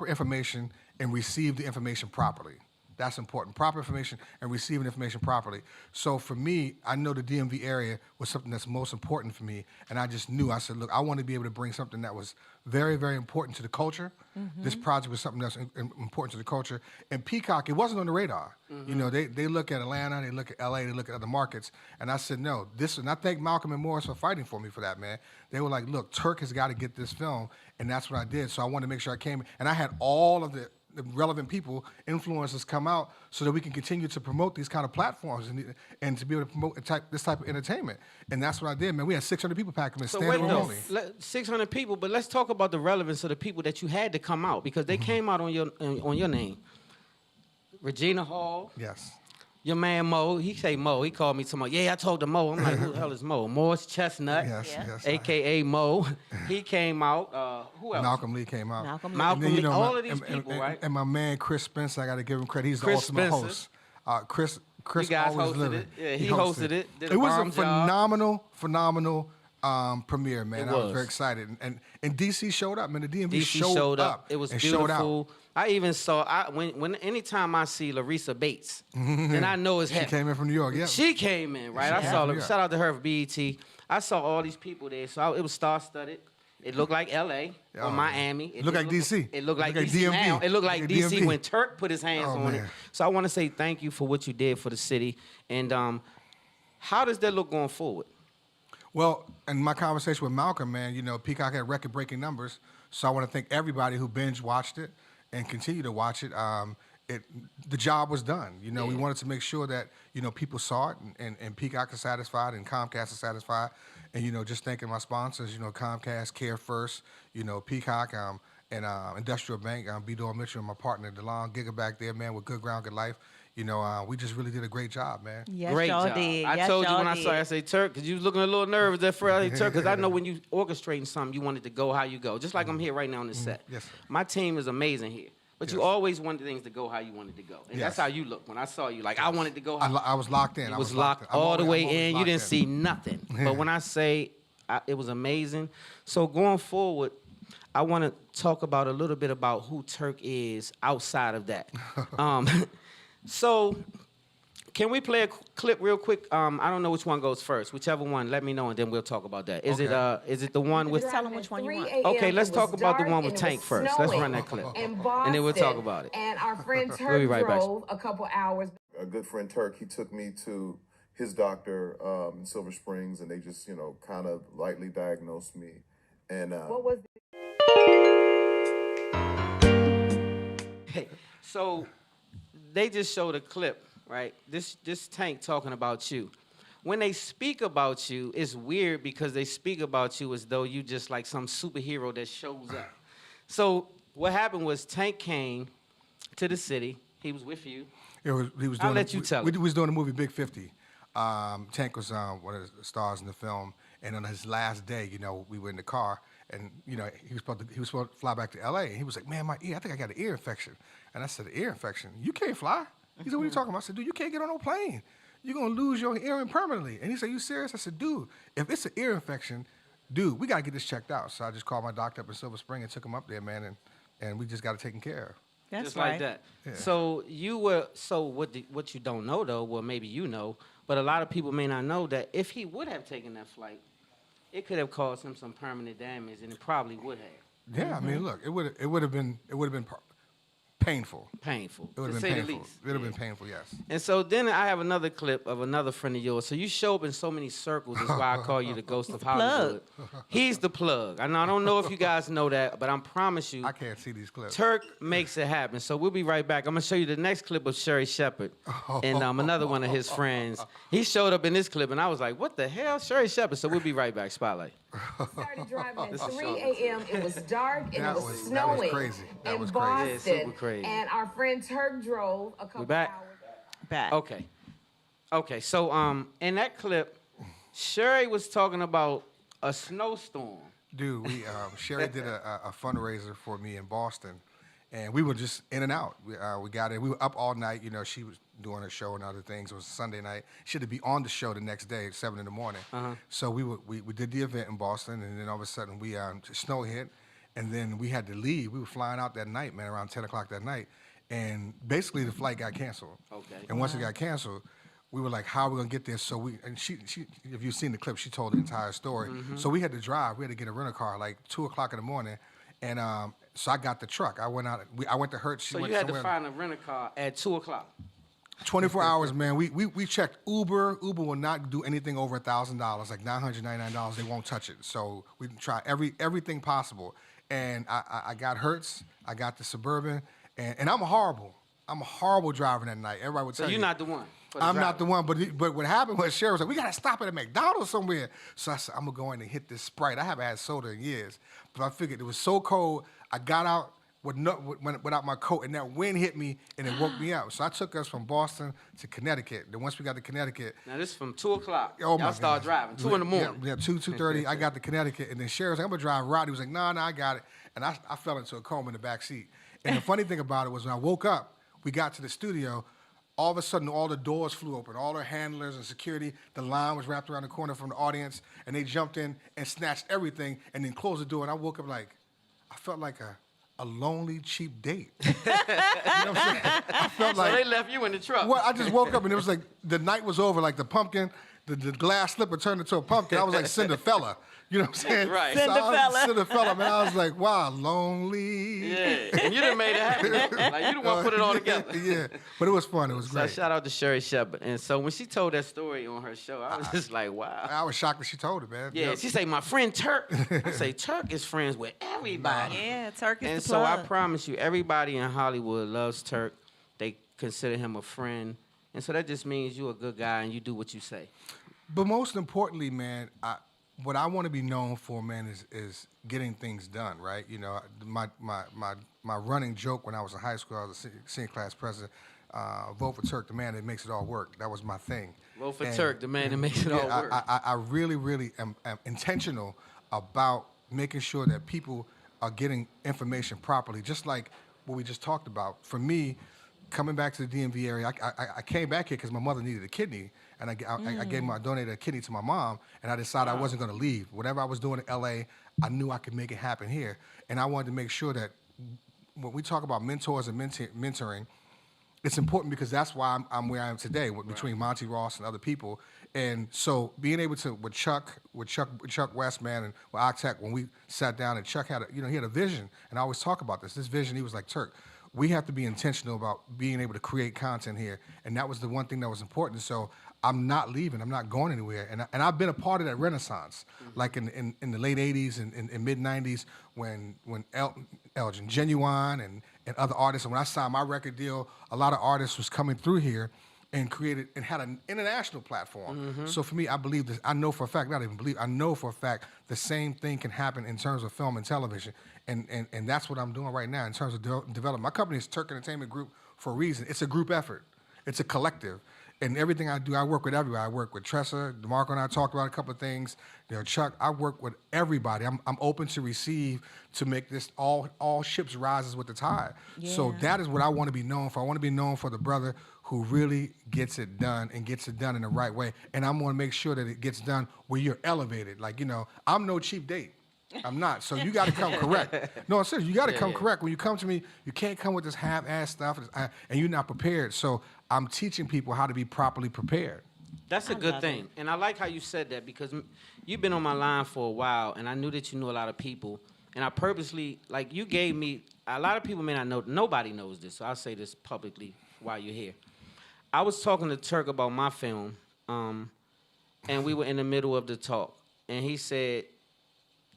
information and receive the information properly. That's important. Proper information and receiving information properly. So for me, I know the DMV area was something that's most important for me, and I just knew. I said, look, I want to be able to bring something that was very, very important to the culture. This project was something that's important to the culture. And Peacock, it wasn't on the radar. You know, they look at Atlanta, they look at LA, they look at other markets, and I said, no, and I thank Malcolm and Morris for fighting for me for that, man. They were like, look, Terk has got to get this film, and that's what I did. So I wanted to make sure I came, and I had all of the relevant people, influencers come out so that we can continue to promote these kind of platforms and to be able to promote this type of entertainment. And that's what I did, man. We had 600 people packing in standing room only. 600 people, but let's talk about the relevance of the people that you had to come out, because they came out on your name. Regina Hall. Yes. Your man Mo, he say Mo. He called me tomorrow. Yeah, I told him Mo. I'm like, who the hell is Mo? Morris Chestnut, Yes. a.k.a. Mo. He came out. Who else? Malcolm Lee came out. Malcolm then, Lee. you know, all of these people, right? And my man Chris Spencer, I got to give him credit. He's Chris the ultimate Spencer. host. Chris You guys always hosted living. it. Yeah, he hosted it. Did It was bomb a job. phenomenal premiere, man. It I was was. very excited. And DC showed up, man. The DMV DC showed up. It was and beautiful. Showed out. I even saw anytime I see Larissa Bates, then I know it's She heavy. came in from New York, yeah. She came in, right? I came saw from her. New York. Shout out to her for BET. I saw all these people there, so it was star-studded. It looked like LA or Miami. It looked like DC. It looked like Looked like DC DMV. now. It looked like Looked like DC DMV. when Terk put his hands on it. man. So I want to say thank you for what you did for the city. And how does that look going forward? Well, in my conversation with Malcolm, man, you know, Peacock had record-breaking numbers, so I want to thank everybody who binge watched it and continue to watch it. The job was done. You know, we wanted to make sure that, you know, people saw it and Peacock is satisfied and Comcast is satisfied. And, you know, just thanking my sponsors, you know, Comcast, Care First, you know, Peacock, and Industrial Bank, B. Doyle Mitchell, and my partner, DeLon Giga back there, man, with Good Ground, Good Life. You know, we just really did a great job, man. Yes, Great y'all job. did. I Yes, told you y'all when I did. saw you, I say Terk, because you was looking a little nervous at first. I say Terk, because I know when you orchestrating something, you want it to go how you go. Just like I'm here right now on the set. Yes, sir. My team is amazing here. But you Yes. always wanted things to go how you wanted to go. And that's Yes. how you look. When I saw you, like, I wanted to go how I was locked in. it I was was locked in. all the I'm way always in. You locked didn't see nothing. But when I say it was amazing. So going forward, I want to talk about a little bit about who Terk is outside of that. So can we play a clip real quick? I don't know which one goes first. Whichever one, let me know, and then we'll talk about that. Is it the one with? Just tell them which one you want. Okay, let's talk about the one with Tank first. Let's run that clip, and then we'll talk about it. And our friend We'll Terk be right back. drove a couple hours. A good friend Terk, he took me to his doctor in Silver Springs, and they just, you know, kind of lightly diagnosed me. And What was So they just showed a clip right? This Tank talking about you. When they speak about you, it's weird because they speak about you as though you just like some superhero that shows up. So what happened was Tank came to the city. He was with you. He was doing I'll let you tell we it. was doing the movie Big 50. Tank was one of the stars in the film, and on his last day, you know, we were in the car, and you know, he was supposed to fly back to L.A. And he was like, "Man, my ear, I think I got an ear infection." And I said, "An ear infection? You can't fly." He said, "What are you talking about?" I said, "Dude, you can't get on no plane. You're gonna lose your hearing permanently." And he said, "You serious?" I said, "Dude, if it's an ear infection, dude, we gotta get this checked out." So I just called my doctor up in Silver Spring and took him up there, man, and we just got it taken care of. That's Just right. like that. Yeah. So you were what you don't know though, well maybe you know, but a lot of people may not know that if he would have taken that flight, it could have caused him some permanent damage, and it probably would have. Yeah, I mean, look, it would have been painful. Painful. It would to have say been the painful. least. It would have Yeah. been painful, yes. And so then I have another clip of another friend of yours. So you show up in so many circles. That's why I call you the ghost of Hollywood. He's the plug. And I don't know if you guys know that, but I promise you, I can't see these clips. Terk makes it happen. So we'll be right back. I'm going to show you the next clip of Sherry Shepherd and another one of his friends. He showed up in this clip, and I was like, what the hell? Sherry Shepherd. So we'll be right back. Spotlight. Started driving at 3 a.m. It was dark and That it was was snowing crazy. That in was crazy. Boston. Yeah, super crazy. And our friend Terk drove a couple back? hours. Back. Okay. So in that clip, Sherry was talking about a snowstorm. Dude, Sherry did a fundraiser for me in Boston, and we were just in and out. We got in. We were up all night. You know, she was doing her show and other things. It was Sunday night. She had to be on the show the next day at 7 in the morning. So we did the event in Boston, and then all of a sudden snow hit, and then we had to leave. We were flying out that night, man, around 10 o'clock that night, and basically the flight got canceled. Okay. And once it got canceled, we were like, how are we gonna get there? So she, if you've seen the clip, she told the entire story. So we had to drive. We had to get a rental car like 2 o'clock in the morning, and so I got the truck. I went out. I went to Hertz. She So went you had to somewhere. find a rental car at 2 o'clock. 24 hours, man. We checked Uber. Uber will not do anything over $1,000, like $999. They won't touch it. So we try everything possible. And I got Hertz. I got the Suburban, and I'm horrible. I'm a horrible driver that night. Everybody would tell So you. you're not the one. for the I'm not driver. the one, but what happened was Sherry was like, we gotta stop at a McDonald's somewhere. So I said, I'm gonna go in and hit this Sprite. I haven't had soda in years, but I figured it was so cold. I got out without my coat, and that wind hit me, and it woke me up. So I took us from Boston to Connecticut. Then once we got to Connecticut, Now this is from 2 o'clock. oh my Y'all start goodness. driving 2 in the morning. Yeah, 2:30. I got to Connecticut, and then Sherry was like, I'm gonna drive right. He was like, no, I got it, and I fell into a coma in the back seat. And the funny thing about it was when I woke up, we got to the studio. All of a sudden, all the doors flew open. All our handlers and security, the line was wrapped around the corner from the audience, and they jumped in and snatched everything, and then closed the door. And I woke up like, I felt like a lonely, cheap date. You know what I'm saying? I felt So like they left you in the truck. well, I just woke up and it was like the night was over, like the pumpkin, the glass slipper turned into a pumpkin. I was like Cinderella. You know what I'm saying? Right. So I was Cinderella. Cinderella, man. I was like, wow, lonely. Yeah, and you done made it happen. Like you the one put it all together. Yeah, but it was fun. It was So great. shout out to Sherry Shepherd. And so when she told that story on her show, I was just like, wow. I was shocked that she told it, man. Yeah, Yep. she say my friend Terk. I say Terk is friends with everybody. Yeah, Terk is And the so I plug. promise you, everybody in Hollywood loves Terk. They consider him a friend. And so that just means you're a good guy and you do what you say. But most importantly, man, what I want to be known for, man, is getting things done, right? You know, my running joke when I was in high school, I was a senior class president, vote for Terk, the man that makes it all work. That was my thing. Vote for And- Terk, the man that makes it all work. I really, really am intentional about making sure that people are getting information properly, just like what we just talked about. For me, coming back to the DMV area, I came back here because my mother needed a kidney, and I donated a kidney to my mom, and I decided I wasn't going to leave. Whatever I was doing in LA, I knew I could make it happen here, and I wanted to make sure that when we talk about mentors and mentoring, it's important because that's why I'm where I am today, between Monty Ross and other people. And so being able to with Chuck West, man, and with Octech, when we sat down and Chuck had he had a vision, and I always talk about this vision. He was like, Terk, we have to be intentional about being able to create content here, and that was the one thing that was important. So I'm not leaving. I'm not going anywhere. And I've been a part of that renaissance, like in the late '80s and mid '90s when Elgin Genuine and other artists. And when I signed my record deal, a lot of artists was coming through here and created and had an international platform. So for me, I believe this. I know for a fact, not even believe, I know for a fact the same thing can happen in terms of film and television. And that's what I'm doing right now in terms of development. My company is Terk Entertainment Group for a reason. It's a group effort. It's a collective. And everything I do, I work with everybody. I work with Tressa, Damarcko and I talked about a couple of things. Chuck, I work with everybody. I'm open to receive to make this all ships rises with the tide. Yeah. So that is what I want to be known for. I want to be known for the brother who really gets it done and gets it done in the right way. And I'm going to make sure that it gets done where you're elevated. Like, I'm no cheap date. I'm not. So you got to come correct. No, I'm serious. You got to come correct. When you come to me, you can't come with this half-ass stuff and you're not prepared. So I'm teaching people how to be properly prepared. That's a good thing. And I like how you said that because you've been on my line for a while, and I knew that you knew a lot of people. And I purposely, like, you gave me, a lot of people may not know, nobody knows this, so I'll say this publicly while you're here. I was talking to Terk about my film, and we were in the middle of the talk. And he said,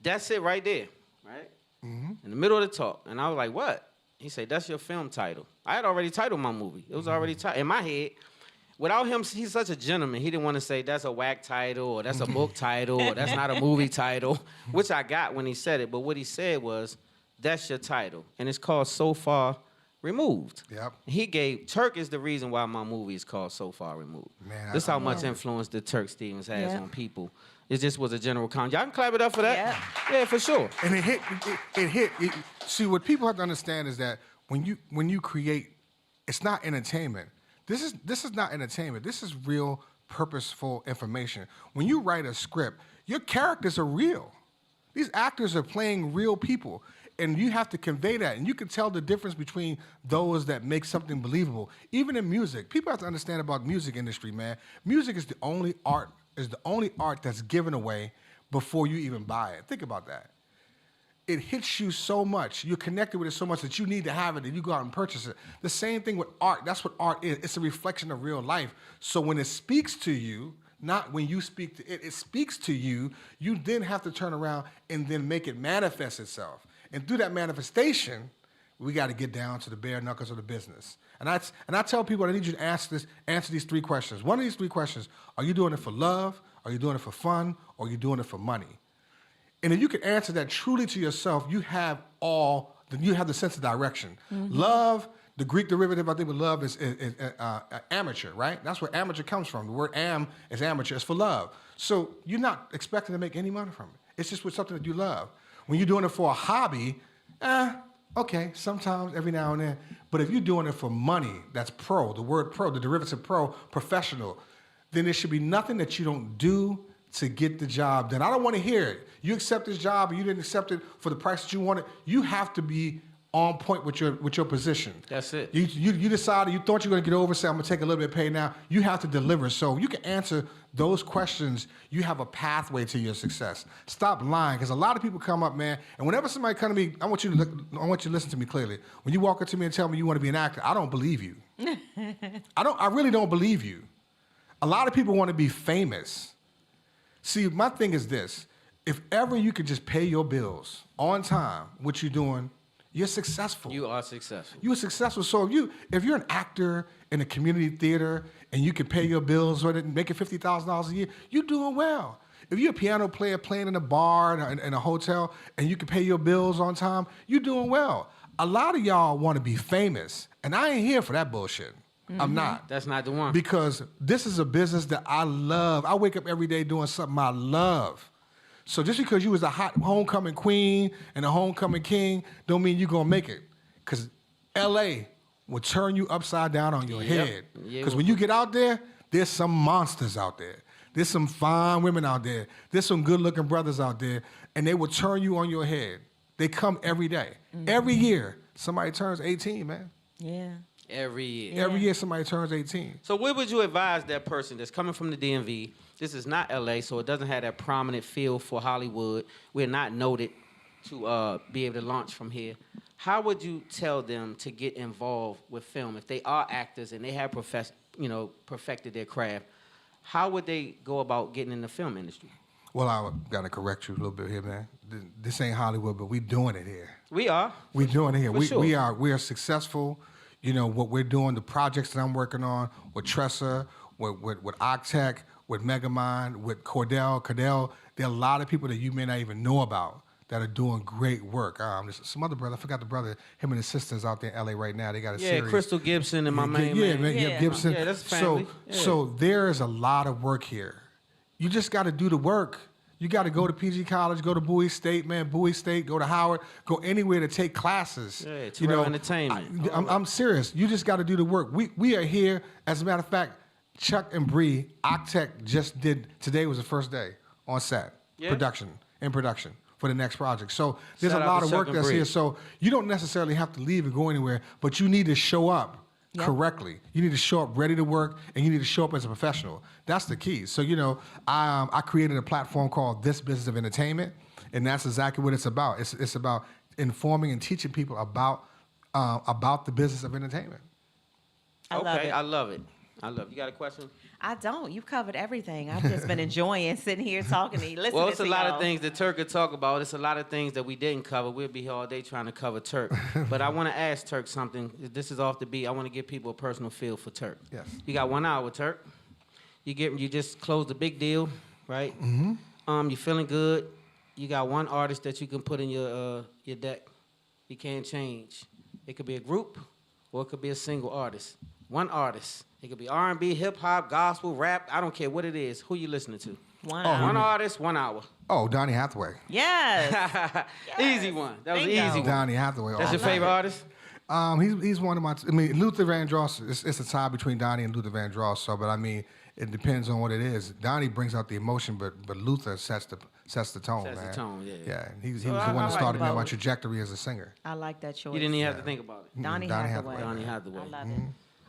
that's it right there, right? In the middle of the talk. And I was like, what? He said, that's your film title. I had already titled my movie. It was already in my head. Without him, he's such a gentleman. He didn't want to say that's a whack title or that's a book title or that's not a movie title, which I got when he said it. But what he said was, that's your title. And it's called So Far Removed. Yep. Terk is the reason why my movie is called So Far Removed. Man, this is how much influence the Terk Stevens has on people. It just was a general comment. Y'all can clap it up for that? Yeah, for sure. And it hit. See, what people have to understand is that when you create, it's not entertainment. This is not entertainment. This is real, purposeful information. When you write a script, your characters are real. These actors are playing real people. And you have to convey that. And you can tell the difference between those that make something believable. Even in music. People have to understand about the music industry, man. Music is the only art that's given away before you even buy it. Think about that. It hits you so much, you're connected with it so much that you need to have it and you go out and purchase it. The same thing with art. That's what art is. It's a reflection of real life. So when it speaks to you, not when you speak to it, it speaks to you, you then have to turn around and then make it manifest itself. And through that manifestation, we got to get down to the bare knuckles of the business. And I tell people, I need you to answer these 3 questions. One of these 3 questions: are you doing it for love? Are you doing it for fun? Or are you doing it for money? And if you can answer that truly to yourself, you have the sense of direction. Love, the Greek derivative, I think, of love is amateur, right? That's where amateur comes from. The word am is amateur. It's for love. So you're not expecting to make any money from it. It's just with something that you love. When you're doing it for a hobby, okay, sometimes, every now and then. But if you're doing it for money, that's pro. The word pro, the derivative pro, professional, then there should be nothing that you don't do to get the job done. I don't want to hear it. You accept this job and you didn't accept it for the price that you wanted. You have to be on point with your position. That's it. You decided, you thought you were going to get over, say, I'm going to take a little bit of pay now. You have to deliver. So you can answer those questions. You have a pathway to your success. Stop lying, because a lot of people come up, man, and whenever somebody come to me, I want you to listen to me clearly. When you walk up to me and tell me you want to be an actor, I don't believe you. I really don't believe you. A lot of people want to be famous. See, my thing is this. If ever you could just pay your bills on time, what you're doing, you're successful. You are successful. You are successful. So if you're an actor in a community theater and you can pay your bills or make it $50,000 a year, you're doing well. If you're a piano player playing in a bar in a hotel and you can pay your bills on time, you're doing well. A lot of y'all want to be famous, and I ain't here for that bullshit. I'm not. That's not the one. Because this is a business that I love. I wake up every day doing something I love. So just because you was a hot homecoming queen and a homecoming king don't mean you're going to make it. Because L.A. will turn you upside down on your head. Because when you get out there, there's some monsters out there. There's some fine women out there. There's some good-looking brothers out there, and they will turn you on your head. They come every day. Every year, somebody turns 18, man. Yeah. Every year. Every year somebody turns 18. So what would you advise that person that's coming from the DMV? This is not LA, so it doesn't have that prominent feel for Hollywood. We're not noted to be able to launch from here. How would you tell them to get involved with film if they are actors and they have perfected their craft? How would they go about getting in the film industry? Well, I got to correct you a little bit here, man. This ain't Hollywood, but we doing it here. We are. We doing it here. For sure. We are successful. You know, what we're doing, the projects that I'm working on with Tressa, with Octec, with Megamind, with Cordell. There are a lot of people that you may not even know about that are doing great work. There's some other brother, I forgot the brother, him and his sisters out there in LA right now. They got a series. Yeah, Crystal Gibson and my main man. Gibson. Yeah, that's family. So there is a lot of work here. You just got to do the work. You got to go to PG College, go to Bowie State, go to Howard, go anywhere to take classes. Yeah, Terrell Entertainment. I'm serious. You just got to do the work. We are here. As a matter of fact, Chuck and Bree, Octec just did, today was the first day on set, production for the next project. So there's Shout a out lot to of Chuck work and that's Bree. here. So you don't necessarily have to leave and go anywhere, but you need to show up correctly. You need to show up ready to work, and you need to show up as a professional. That's the key. So, you know, I created a platform called This Business of Entertainment, and that's exactly what it's about. It's about informing and teaching people about the business of entertainment. I love it. I love it. You got a question? I don't. You've covered everything. I've just been enjoying sitting here talking to you, listening to Well, it's a lot y'all. of things that Terk could talk about. It's a lot of things that we didn't cover. We'll be here all day trying to cover Terk. But I want to ask Terk something. This is off the beat. I want to give people a personal feel for Terk. Yes. You got 1 hour, Terk. You just closed a big deal, right? Mm-hmm. You're feeling good. You got one artist that you can put in your deck. You can't change. It could be a group, or it could be a single artist. One artist. It could be R&B, hip hop, gospel, rap. I don't care what it is. Who you listening to? One One artist, 1 hour. Oh, Donny Hathaway. Yes. Easy one. That was an Bingo. easy one. Donny Hathaway. That's your favorite artist? He's one of my. I mean, Luther Vandross. It's a tie between Donny and Luther Vandross. So, but I mean, it depends on what it is. Donny brings out the emotion, but Luther sets the tone, Sets the man. tone, yeah. Yeah, and he was So the I one that like started me on both. my trajectory as a singer. I like that choice. You didn't even have to think about it. Donny Donny Hathaway. Hathaway. Donny Hathaway. I love it.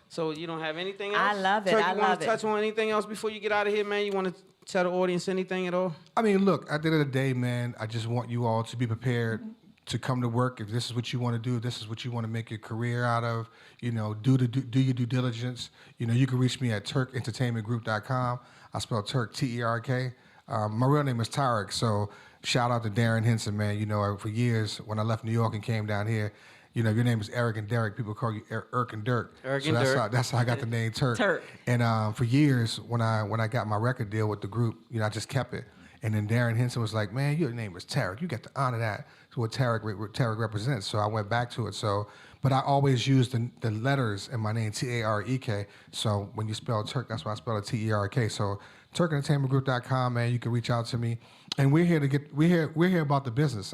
So you don't have anything else? I love it. Terk, I you love want to it. touch on anything else before you get out of here, man? You want to tell the audience anything at all? I mean, look, at the end of the day, man, I just want you all to be prepared to come to work. If this is what you want to do, if this is what you want to make your career out of, you know, do your due diligence. You know, you can reach me at TerkEntertainmentGroup.com. I spell Terk, T-E-R-K. My real name is Tarek, so shout out to Darren Henson, man. You know, for years, when I left New York and came down here, you know, your name is Eric and Derek. People call you Erk and Dirk. Erk so and that's Dirk. that's how I got the name Terk. Terk. And for years, when I got my record deal with the group, you know, I just kept it. And then Darren Henson was like, "Man, your name is Tarek. You got to honor that. It's what Tarek represents." So I went back to it. So, but I always used the letters in my name, T-A-R-E-K. So when you spell Terk, that's why I spell it T-E-R-K. So TerkEntertainmentGroup.com, man. You can reach out to me, and we're here about the business.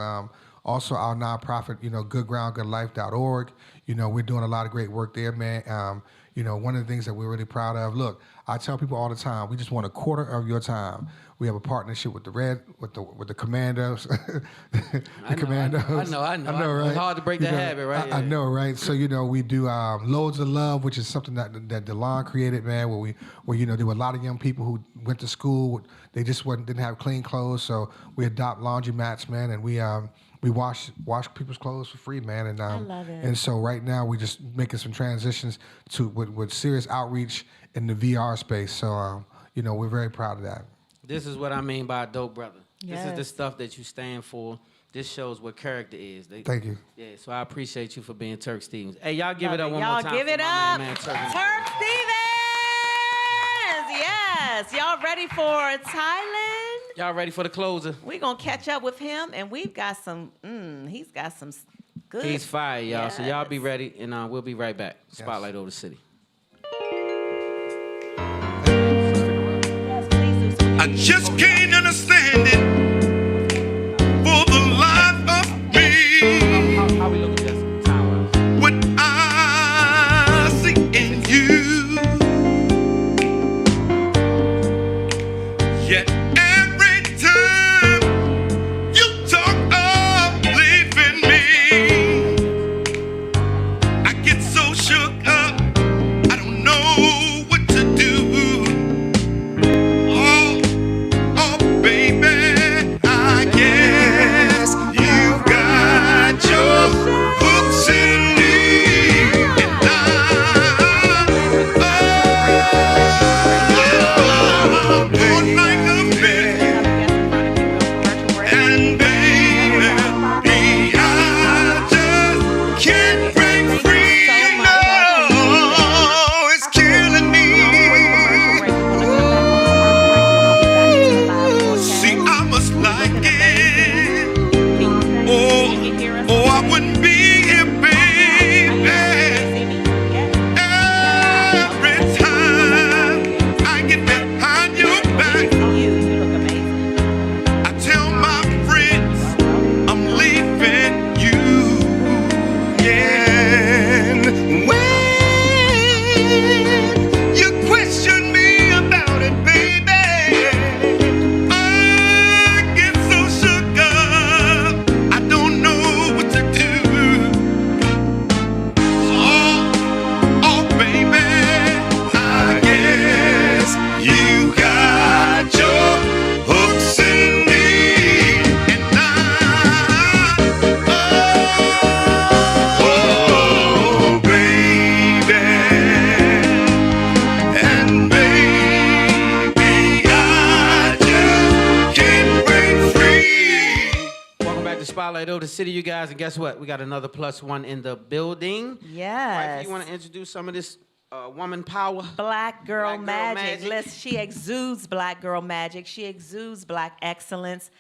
Also, our nonprofit, you know, goodgroundgoodlife.org. You know, we're doing a lot of great work there, man. You know, one of the things that we're really proud of. Look, I tell people all the time, we just want a quarter of your time. We have a partnership with the Commandos. Commandos. I know, right? It's hard to break that habit, right? I know, right? So, you know, we do Loads of Love, which is something that DeLon created, man, where you know, there were a lot of young people who went to school, they just didn't have clean clothes, so we adopt laundromats, man, and we wash people's clothes for free, man. And I love it. And so right now we just making some transitions with serious outreach in the VR space. So you know, we're very proud of that. This is what I mean by a dope brother. This is the Yes. stuff that you stand for. This shows what character is. Thank you. Yeah, so I appreciate you for being Terk Stevens. Hey, y'all give it up Love one more time. Y'all give for it my up. man, Terk. Terk Stevens. Yes. Y'all ready for Thailand? Y'all ready for the closer? We're going to catch up with him, and we've got some, he's got some good. He's fire, y'all. So y'all be Yes. ready, and we'll be right back. Spotlight over the city. Yes, please do. I just can't understand it for the life of me. How we looking, Jessica? Time-wise? What I see in you. Yet every time you talk of leaving me, I get so shook up, I don't know what to do. Oh, baby, Spotlight over the city, you guys. And guess what? We got another +1 in the building. Yes. Wifey, you want to introduce some of this woman power? Black girl magic. Listen, she exudes black girl magic. She exudes black excellence.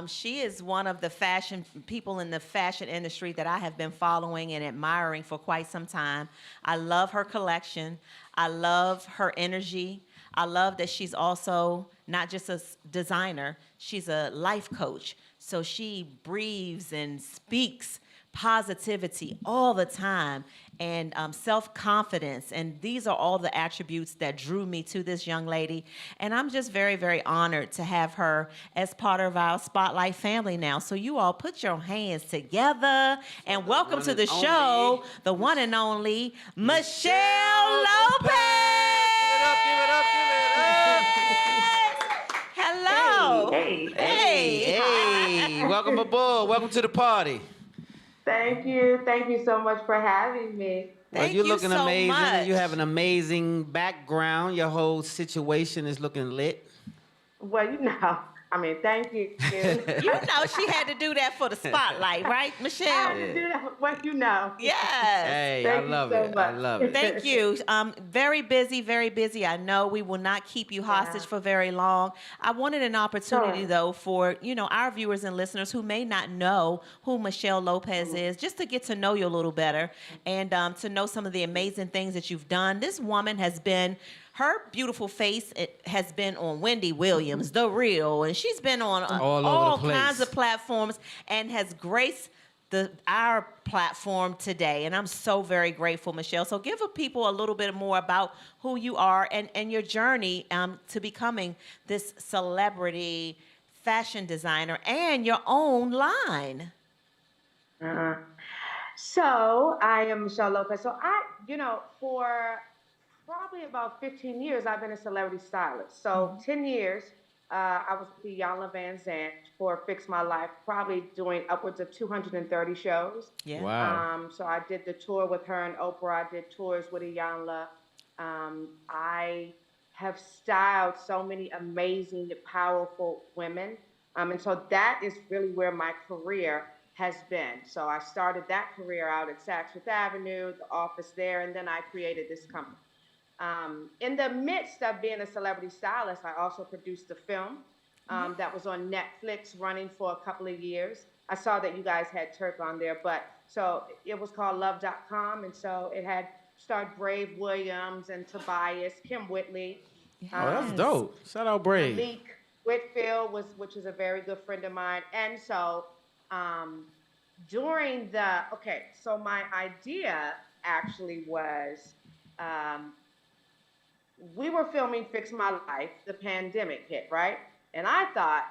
She is one of the fashion people in the fashion industry that I have been following and admiring for quite some time. I love her collection. I love her energy. I love that she's also not just a designer, she's a life coach. So she breathes and speaks positivity all the time and self-confidence. And these are all the attributes that drew me to this young lady. And I'm just very, very honored to have her as part of our Spotlight family now. So you all put your hands together and welcome to the show, the one and only Michele Lopez. Give it up. Hello. Hey. Welcome aboard. Welcome to the party. Thank you. Thank you so much for having me. Thank you're you looking so amazing. much. You have an amazing background. Your whole situation is looking lit. Well, thank you. You know she had to do that for the spotlight, right, Michele? I had to do that for what you know. Yes. Hey, Thank I you love so it. much. I love it. Thank you. Very busy. I know we will not keep you hostage for very long. I wanted an opportunity, though, for, our viewers and listeners who may not know who Michele Lopez is, just to get to know you a little better and to know some of the amazing things that you've done. This woman her beautiful face has been on Wendy Williams, The Real, and she's been on all kinds of platforms and has graced our platform today. And I'm so very grateful, Michele. So give people a little bit more about who you are and your journey to becoming this celebrity fashion designer and your own line. So I am Michele Lopez. So for probably about 15 years, I've been a celebrity stylist. So 10 years, I was with Iyanla Vanzant for Fix My Life, probably doing upwards of 230 shows. Yeah. Wow. So I did the tour with her and Oprah. I did tours with Iyanla. I have styled so many amazing, powerful women. And so that is really where my career has been. So I started that career out at Saks Fifth Avenue, the office there, and then I created this company. In the midst of being a celebrity stylist, I also produced a film that was on Netflix running for a couple of years. I saw that you guys had Terk on there, so it was called Love.com, and so it had starred Brave Williams and Tobias, Kim Whitley. Oh, that's dope. Shout out Brave. Malik Whitfield, which is a very good friend of mine. And so so my idea actually was, we were filming Fix My Life, the pandemic hit, right? And I thought,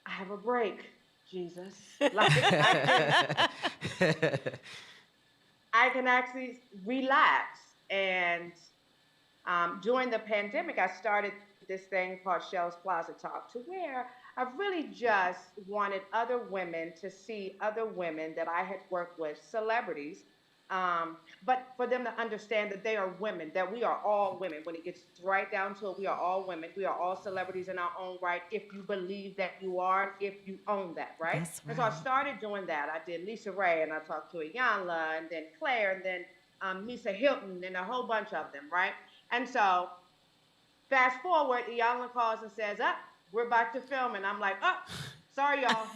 I have a break, Jesus. I can actually relax. And during the pandemic, I started this thing called Shell's Closet Talk, to where I really just wanted other women to see other women that I had worked with, celebrities, but for them to understand that they are women, that we are all women. When it gets right down to it, we are all women. We are all celebrities in our own right, if you believe that you are, if you own that, right? That's right. And so I started doing that. I did Lisa Ray, and I talked to Iyanla, and then Claire, and then Misa Hilton, and a whole bunch of them, right? And so fast forward, Iyanla calls and says, we're back to film. And I'm like, sorry, y'all.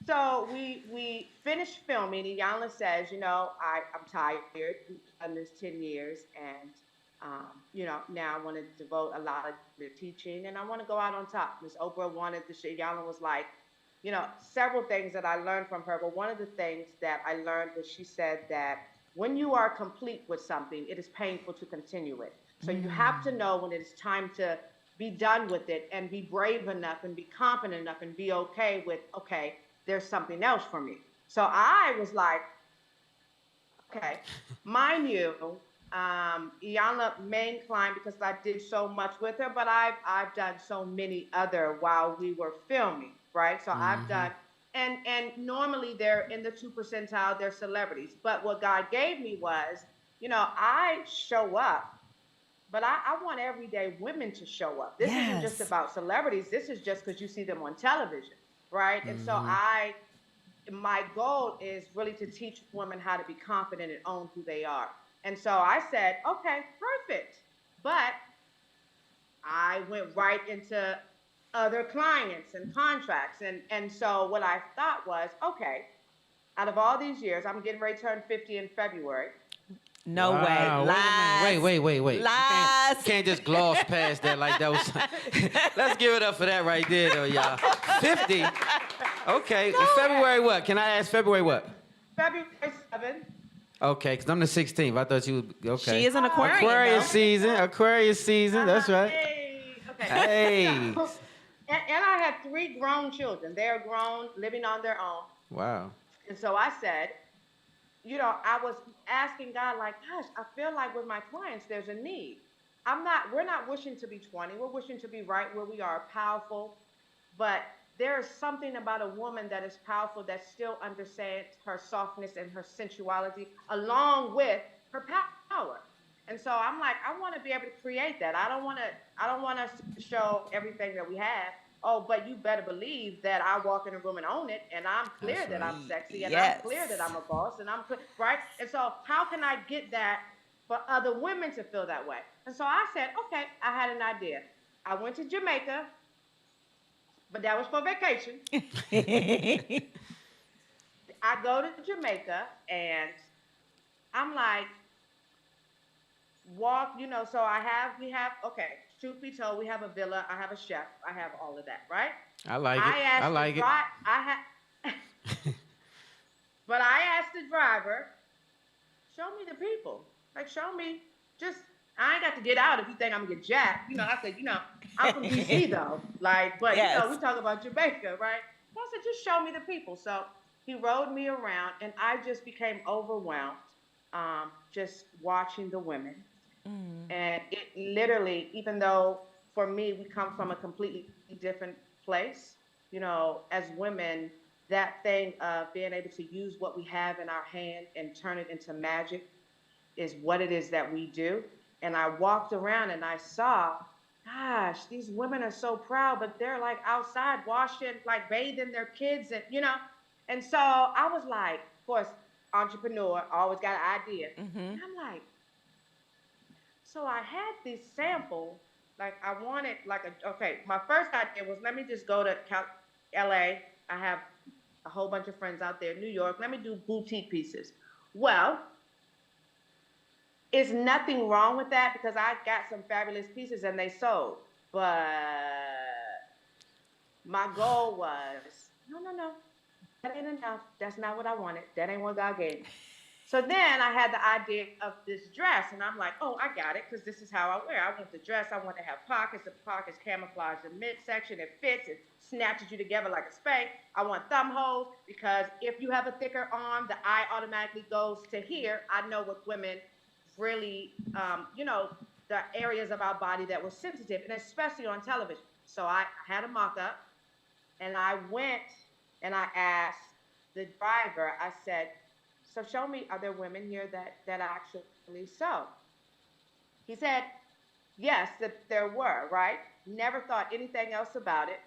So we finished filming. Iyanla says, I'm tired. We've done this 10 years. And, now I want to devote a lot of the teaching. And I want to go out on top. Miss Oprah wanted the shit. Iyanla was like, several things that I learned from her. But one of the things that I learned was she said that when you are complete with something, it is painful to continue it. So you have to know when it's time to be done with it and be brave enough and be confident enough and be okay with, there's something else for me. So I was like, okay, mind you, Iyanla main client because I did so much with her, but I've done so many other while we were filming, right? So I've done, and normally they're in the 2 percentile, they're celebrities. But what God gave me was, I show up But I want everyday women to show up. This isn't just about celebrities. This is just because you see them on television, right? And so my goal is really to teach women how to be confident and own who they are. And so I said, okay, perfect. But I went right into other clients and contracts. And so what I thought was, okay, out of all these years, I'm getting ready to turn 50 in February. No way. Lies. Wait. Lies. You can't just gloss past that like that was. Let's give it up for that right there, though, y'all. 50. Okay. February what? Can I ask February what? February 7th. Okay, because I'm the 16th. I thought you would. Okay. She is an Aquarian. Aquarius season. That's right. Hey. Okay. Hey. So, and I have 3 grown children. They're grown, living on their own. Wow. And so I said, you know, I was asking God, like, gosh, I feel like with my clients, there's a need. We're not wishing to be 20. We're wishing to be right where we are, powerful. But there is something about a woman that is powerful that still understands her softness and her sensuality along with her power. And so I'm like, I want to be able to create that. I don't want us to show everything that we have. Oh, but you better believe that I walk in a room and own it, and I'm clear that I'm sexy, and I'm clear that I'm a boss, and I'm clear, right? And so how can I get that for other women to feel that way? And so I said, okay, I had an idea. I went to Jamaica, but that was for vacation. I go to Jamaica, and I'm like, so okay, truth be told, we have a villa, I have a chef, I have all of that, right? I like it. But I asked the driver, show me the people. Like, show me, I ain't got to get out if you think I'm gonna get jacked. I said, I'm from DC though. Like, but we talk about Jamaica, right? So I said, just show me the people. So he rode me around, and I just became overwhelmed, just watching the women. And it literally, even though for me, we come from a completely different place, as women, that thing of being able to use what we have in our hand and turn it into magic is what it is that we do. And I walked around and I saw, gosh, these women are so proud, but they're like outside washing, like bathing their kids, and so I was like, of course, entrepreneur, always got an idea. And I'm like, so I had this sample, like I wanted my first idea was, let me just go to LA. I have a whole bunch of friends out there, New York, let me do boutique pieces. Well, it's nothing wrong with that because I got some fabulous pieces and they sold. But my goal was, no, that ain't enough. That's not what I wanted. That ain't what God gave me. So then I had the idea of this dress, and I'm like, oh, I got it, because this is how I wear. I want the dress, I want to have pockets, the pockets camouflage the midsection, it fits, it snatches you together like a spank. I want thumb holes, because if you have a thicker arm, the eye automatically goes to here. I know with women, really, the areas of our body that were sensitive, and especially on television. So I had a mock-up, and I went and I asked the driver, I said, so show me, are there women here that actually sew? He said, yes, that there were, right? Never thought anything else about it.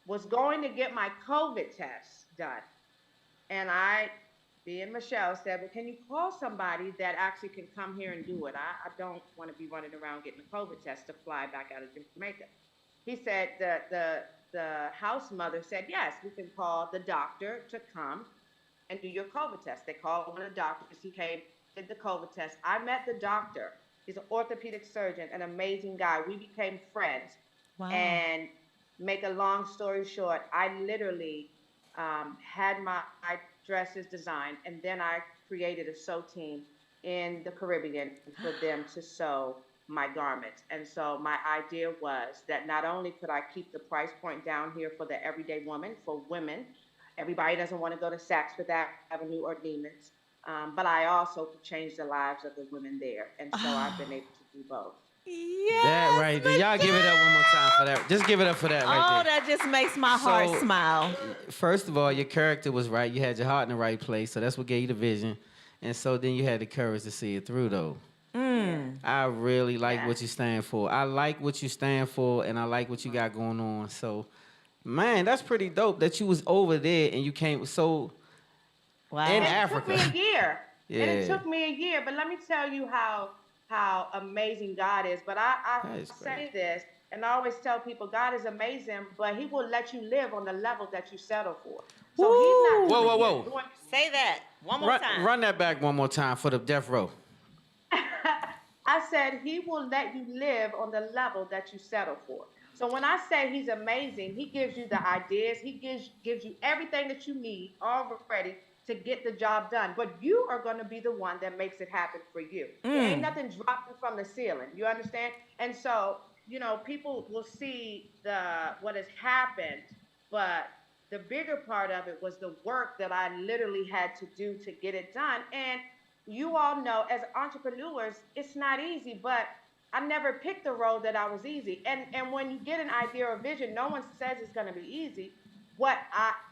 Was going to get my COVID test done. And I, being Michelle, said, well, can you call somebody that actually can come here and do it? I don't want to be running around getting a COVID test to fly back out of Jamaica. He said, the house mother said, yes, we can call the doctor to come and do your COVID test. They called one of the doctors. He came, did the COVID test. I met the doctor. He's an orthopedic surgeon, an amazing guy. We became friends. Wow. And make a long story short, I literally had my dresses designed, and then I created a sew team in the Caribbean for them to sew my garments. And so my idea was that not only could I keep the price point down here for the everyday woman, for women, everybody doesn't want to go to Saks Fifth Avenue or Neiman's, but I also could change the lives of the women there. And so I've been able to do both. Yes, that right there. Y'all give it up one more time for that. Just give it up for that right there. Oh, that just makes my heart smile. First of all, your character was right. You had your heart in the right place, so that's what gave you the vision. And so then you had the courage to see it through, though. I really like what you stand for. I like what you stand for, and I like what you got going on. So, man, that's pretty dope that you was over there and you came so in Africa. It took me a year. Yeah. And it took me a year, but let me tell you how amazing God is. But I say this, and I always tell people God is amazing, but he will let you live on the level that you settle for. So he's not Whoa. Say that one more time. Run that back one more time for the death row. I said he will let you live on the level that you settle for. So when I say he's amazing, he gives you the ideas, he gives you everything that you need already to get the job done. But you are going to be the one that makes it happen for you. There ain't nothing dropping from the ceiling. You understand? And so, you know, people will see what has happened, but the bigger part of it was the work that I literally had to do to get it done. And you all know, as entrepreneurs, it's not easy, but I never picked the road that I was easy. And when you get an idea or vision, no one says it's going to be easy.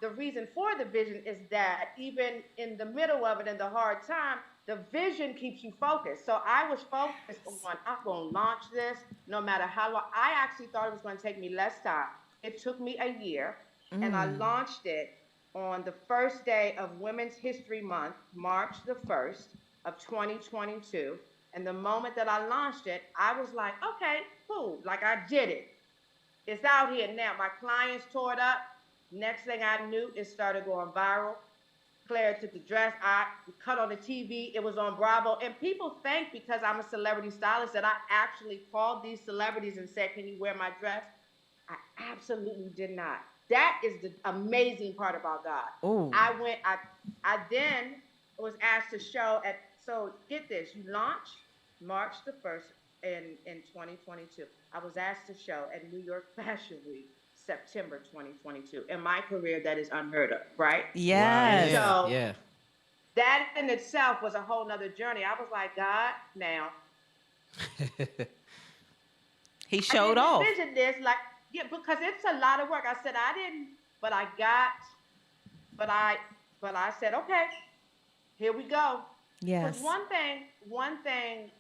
The reason for the vision is that even in the middle of it, in the hard time, the vision keeps you focused. So I was focused on, I'm going to launch this no matter how long. I actually thought it was going to take me less time. It took me a year, and I launched it on the first day of Women's History Month, March the 1st of 2022. And the moment that I launched it, I was like, okay, cool. Like, I did it. It's out here now. My clients tore it up. Next thing I knew, it started going viral. Claire took the dress. I cut on the TV. It was on Bravo. And people think because I'm a celebrity stylist that I actually called these celebrities and said, can you wear my dress? I absolutely did not. That is the amazing part about God. Ooh. I then was asked to show at, so get this, you launch March the 1st in 2022. I was asked to show at New York Fashion Week, September 2022. In my career, that is unheard of, right? Yes. Wow. So yeah. That in itself was a whole nother journey. I was like, God, now. He showed off. I envisioned this, like, yeah, because it's a lot of work. I said, I didn't, but I said, okay, here we go. Yes. Because one thing,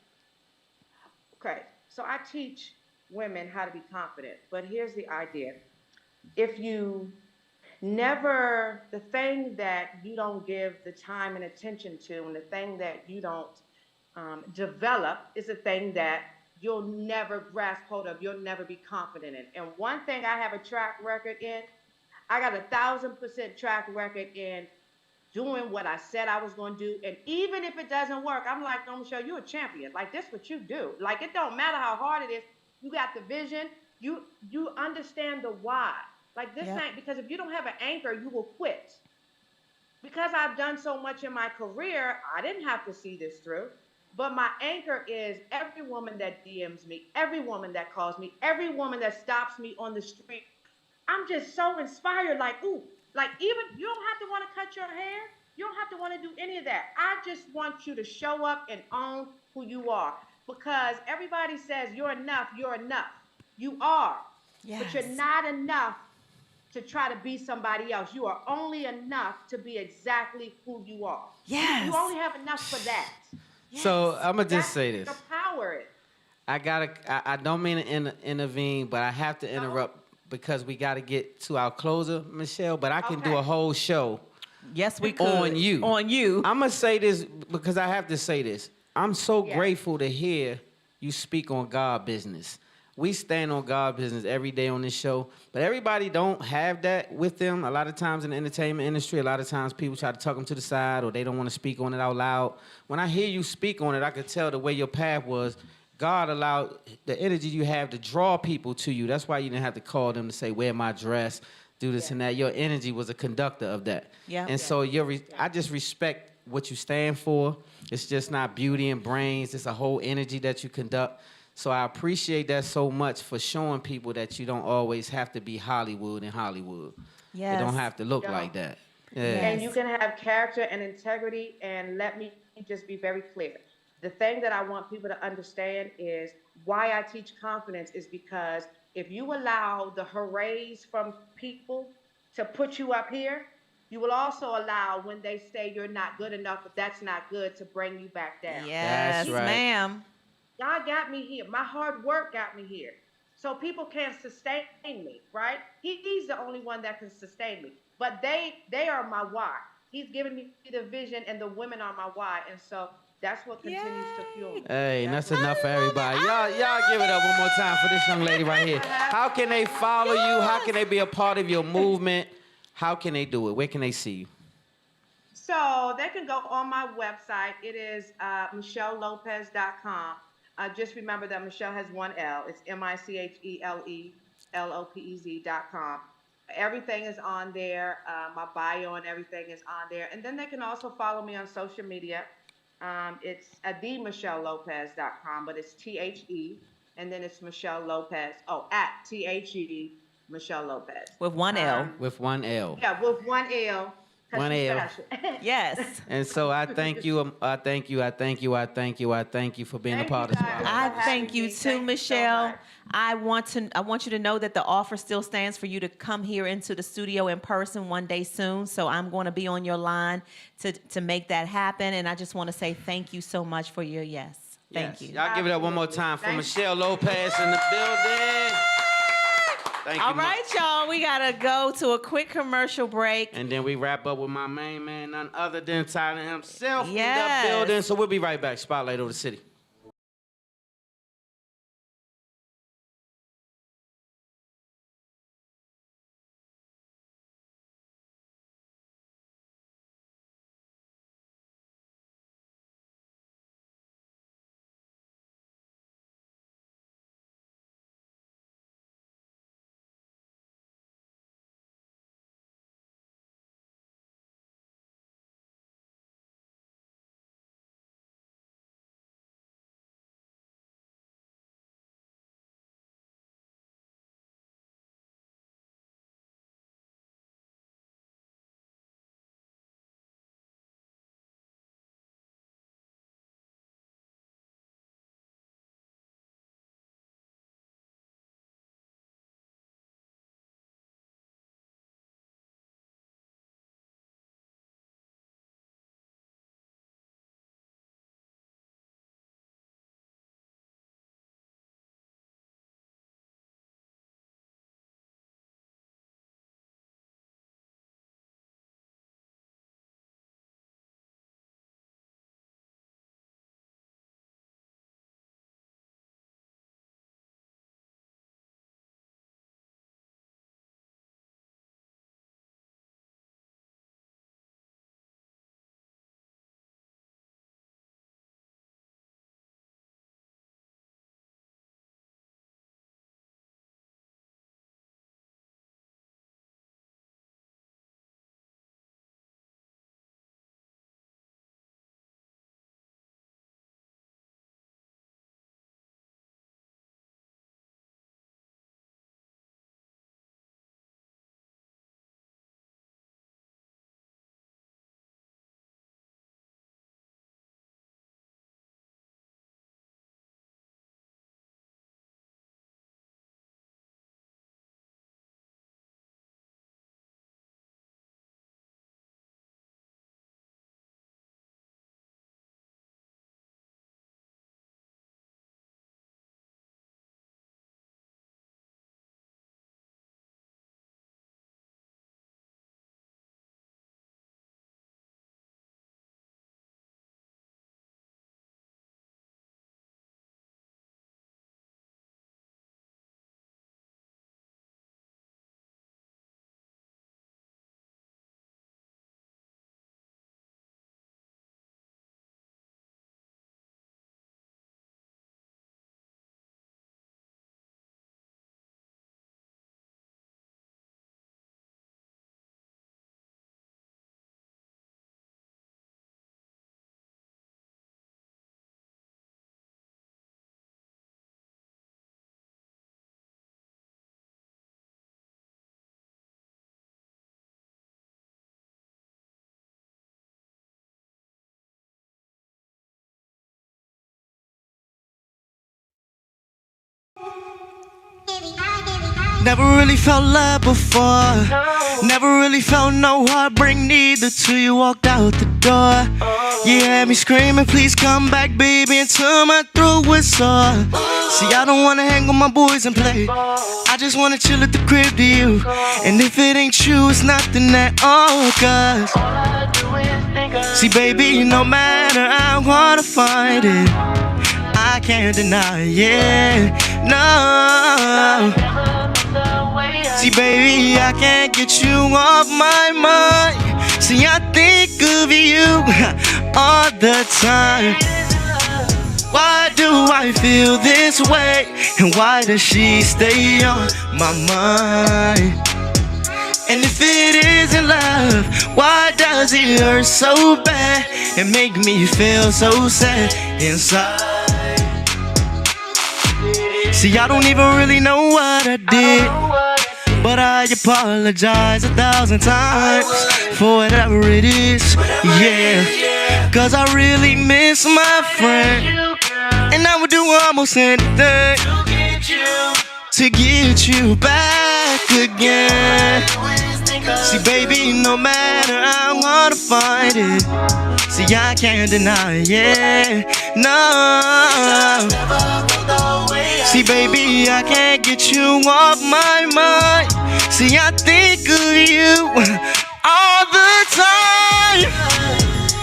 okay, so I teach women how to be confident, but here's the idea. If you the thing that you don't give the time and attention to, and the thing that you don't develop is a thing that you'll never grasp hold of, you'll never be confident in. And one thing I have a track record in, I got 1,000% track record in doing what I said I was going to do. And even if it doesn't work, I'm like, no, Michele, you're a champion. Like, this is what you do. Like, it don't matter how hard it is. You got the vision. You understand the why. Like, this ain't, because if you don't have an anchor, you will quit. Because I've done so much in my career, I didn't have to see this through. But my anchor is every woman that DMs me, every woman that calls me, every woman that stops me on the street. I'm just so inspired. Like, ooh, like, even you don't have to want to cut your hair. You don't have to want to do any of that. I just want you to show up and own who you are. Because everybody says you're enough, you're enough. You are. Yes. But you're not enough to try to be somebody else. You are only enough to be exactly who you are. Yes. You only have enough for that. Yes. So I'm gonna just say this. To power it. I don't mean to intervene, but I have to interrupt because we got to get to our closer, Michele. But I can do a whole show. Yes, we could. On you. On you. I'm gonna say this because I have to say this. I'm so grateful to hear you speak on God business. We stand on God business every day on this show, but everybody don't have that with them. A lot of times in the entertainment industry, a lot of times people try to tuck them to the side or they don't want to speak on it out loud. When I hear you speak on it, I could tell the way your path was. God allowed the energy you have to draw people to you. That's why you didn't have to call them to say, wear my dress, do this and that. Your energy was a conductor of that. Yeah. And so I just respect what you stand for. It's just not beauty and brains. It's a whole energy that you conduct. So I appreciate that so much for showing people that you don't always have to be Hollywood in Hollywood. Yes. It don't have to look like that. Yeah. And you can have character and integrity. And let me just be very clear. The thing that I want people to understand is why I teach confidence is because if you allow the hoorays from people to put you up here, you will also allow when they say you're not good enough, but that's not good, to bring you back down. Yes, That's right. ma'am. God got me here. My hard work got me here. So people can't sustain me, right? He's the only one that can sustain me. But they are my why. He's given me the vision, and the women are my why. And so that's what continues to fuel Yay. me. Hey, and That's that's what enough for everybody. I Y'all give it up one more time for this young lady right here. How can they follow you? How can they be a part of your movement? How can they do it? Where can they see you? So they can go on my website. It is MichelleLopez.com. Just remember that Michelle has one L. It's MichelleLopez.com. Everything is on there. My bio and everything is on there. And then they can also follow me on social media. It's themichelelopez.com, but it's THE, and then it's Michelle Lopez. Oh, at THE Michelle Lopez. With one L. With one L. Yeah, with one L. Because One she's L. special. Yes. And so I thank you, I thank you, I thank you, I thank you, I thank you for being a Thank part you of guys. Spotlight. I for having thank you me. too, Thank you so Michelle. much. I want you to know that the offer still stands for you to come here into the studio in person one day soon. So I'm going to be on your line to make that happen. And I just want to say thank you so much for your yes. Thank Yes. you. Y'all give it up one more Absolutely. time for Thank you. Michele Lopez in the building. Thank you. All right, y'all. We got to go to a quick commercial break. And then we wrap up with my main man, none other than Tyler himself in Yes. the building. So we'll be right back. Spotlight over the city. Never really felt love before. Never really felt no heartbreak neither till you walked out the door. You had me screaming, please come back, baby, until my throat was sore. See, I don't wanna hang with my boys and play. I just wanna chill at the crib to you. And if it ain't you, it's nothing at all, cause see, baby, no matter how hard I find it, I can't deny it, yeah, no. See, baby, I can't get you off my mind. See, I think of you all the time. Why do I feel this way? And why does she stay on my mind? And if it isn't love, why does it hurt so bad and make me feel so sad inside? See, I don't even really know what I did, but I apologize 1,000 times for whatever it is, yeah. Cause I really miss my friend, and I would do almost anything to get you back again. See, baby, no matter how hard I find it, see, I can't deny it, yeah, no. See, baby, I can't get you off my mind. See, I think of you all the time.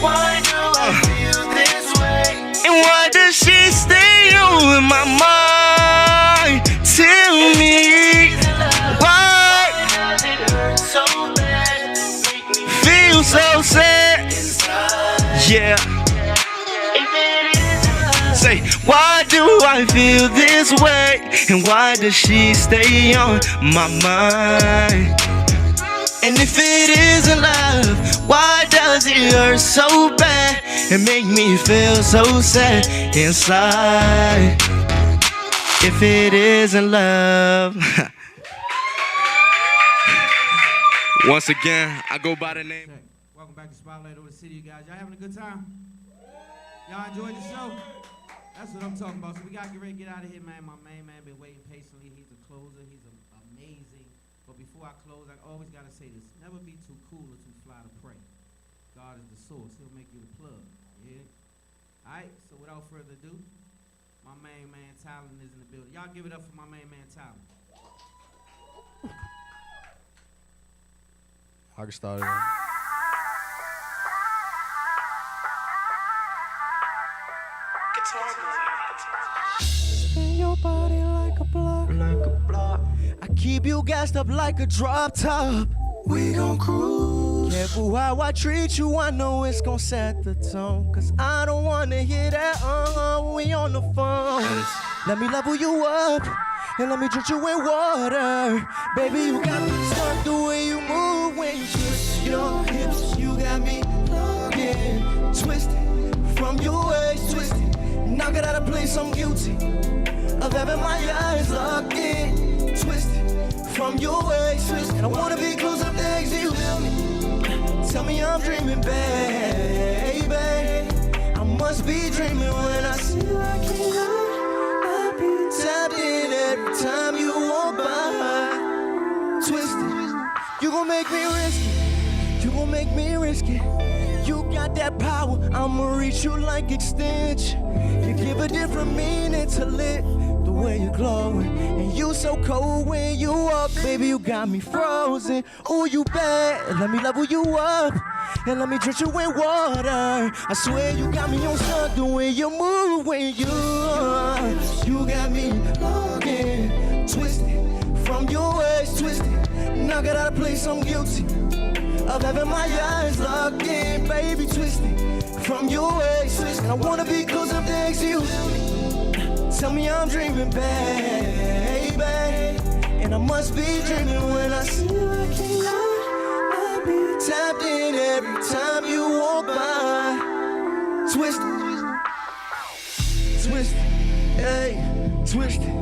Why do I feel this way? And why does she stay on my mind? Tell me why does it hurt so bad? Feel so sad, yeah. Say, why do I feel this way? And why does she stay on my mind? And if it isn't love, why does it hurt so bad and make me feel so sad inside? If it isn't love. Once again, I go by the name. Welcome back to Spotlight over the City, you guys. Y'all having a good time? Y'all enjoyed the show? That's what I'm talking about. So we gotta get ready to get out of here, man. My main man been waiting patiently. He's a closer. He's amazing. But before I close, I always gotta say this: never be too cool or too fly to pray. God is the source. He'll make you the plug. Yeah. All right. So without further ado, my main man TYLAN is in the building. Y'all give it up for my main man TYLAN. I can start it. Spin your body like a block. I keep you gassed up like a drop top. We gon' cruise. Careful how I treat you, I know it's gon' set the tone. Cause I don't wanna hear that when we on the phone. Let me level you up, and let me drink you in water. Baby, you got me stuck the way you move when you twist your hips. You got me looking twisted from your waist, twisted. Knock it out of place, I'm guilty of having my eyes locked in, twisted from your waist, twisted. And I wanna be close up next to you. Tell me I'm dreaming, baby. I must be dreaming when I see you. I can't be tapped in every time you walk by, twisted. You gon' make me risk it. You gon' make me risk it. You got that power, I'ma reach you like extension. You give a different meaning to lit, the way you're glowing. And you so cold when you walk, baby, you got me frozen. Ooh, you bad, let me level you up, and let me drink you in water. I swear you got me on stuck, the way you move when you got me looking twisted from your waist, twisted. Knock it out of place, I'm guilty of having my eyes locked in, baby, twisted from your waist, twisted. And I wanna be close up next to you. Tell me I'm dreaming, baby, and I must be dreaming when I see you. I can't be tapped in every time you walk by, twisted, twisted, hey, twisted,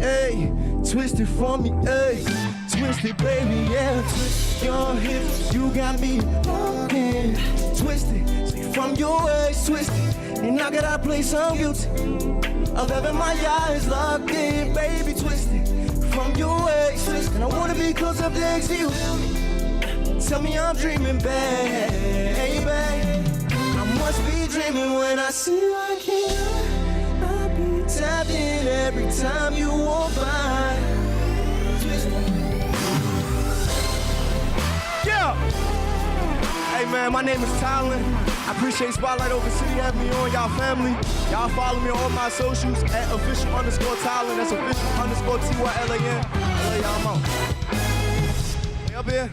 hey, twisted for me, hey. Twisted, baby, yeah, twist your hips, you got me looking twisted, from your waist, twisted, and knock it out of place, I'm guilty of having my eyes locked in, baby, twisted, from your ways. And I wanna be close up next to you. Tell me I'm dreaming, baby. I must be dreaming when I see you again. I'll be tapped in every time you walk by. Yeah! Hey man, my name is TYLAN. I appreciate Spotlight Over City having me on, y'all family. Y'all follow me on all my socials at official_TYLAN. That's official_TYLAN. I love y'all, I'm out. Hey, up here.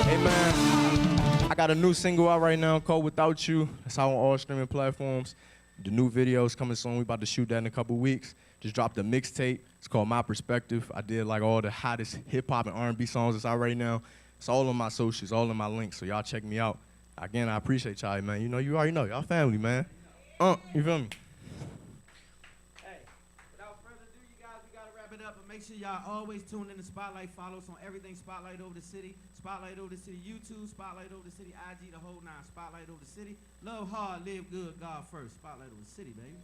Hey man, I got a new single out right now called Without You. It's out on all streaming platforms. The new video's coming soon. We about to shoot that in a couple weeks. Just dropped a mixtape. It's called My Perspective. I did like all the hottest hip hop and R&B songs that's out right now. It's all on my socials, all in my links. So y'all check me out. Again, I appreciate y'all, man. You already know. Y'all family, man. You feel me? Make sure y'all always tune in to Spotlight. Follow us on everything Spotlight Over the City. Spotlight Over the City YouTube. Spotlight Over the City IG. The whole 9. Spotlight Over the City. Love hard, live good, God first. Spotlight Over the City, baby.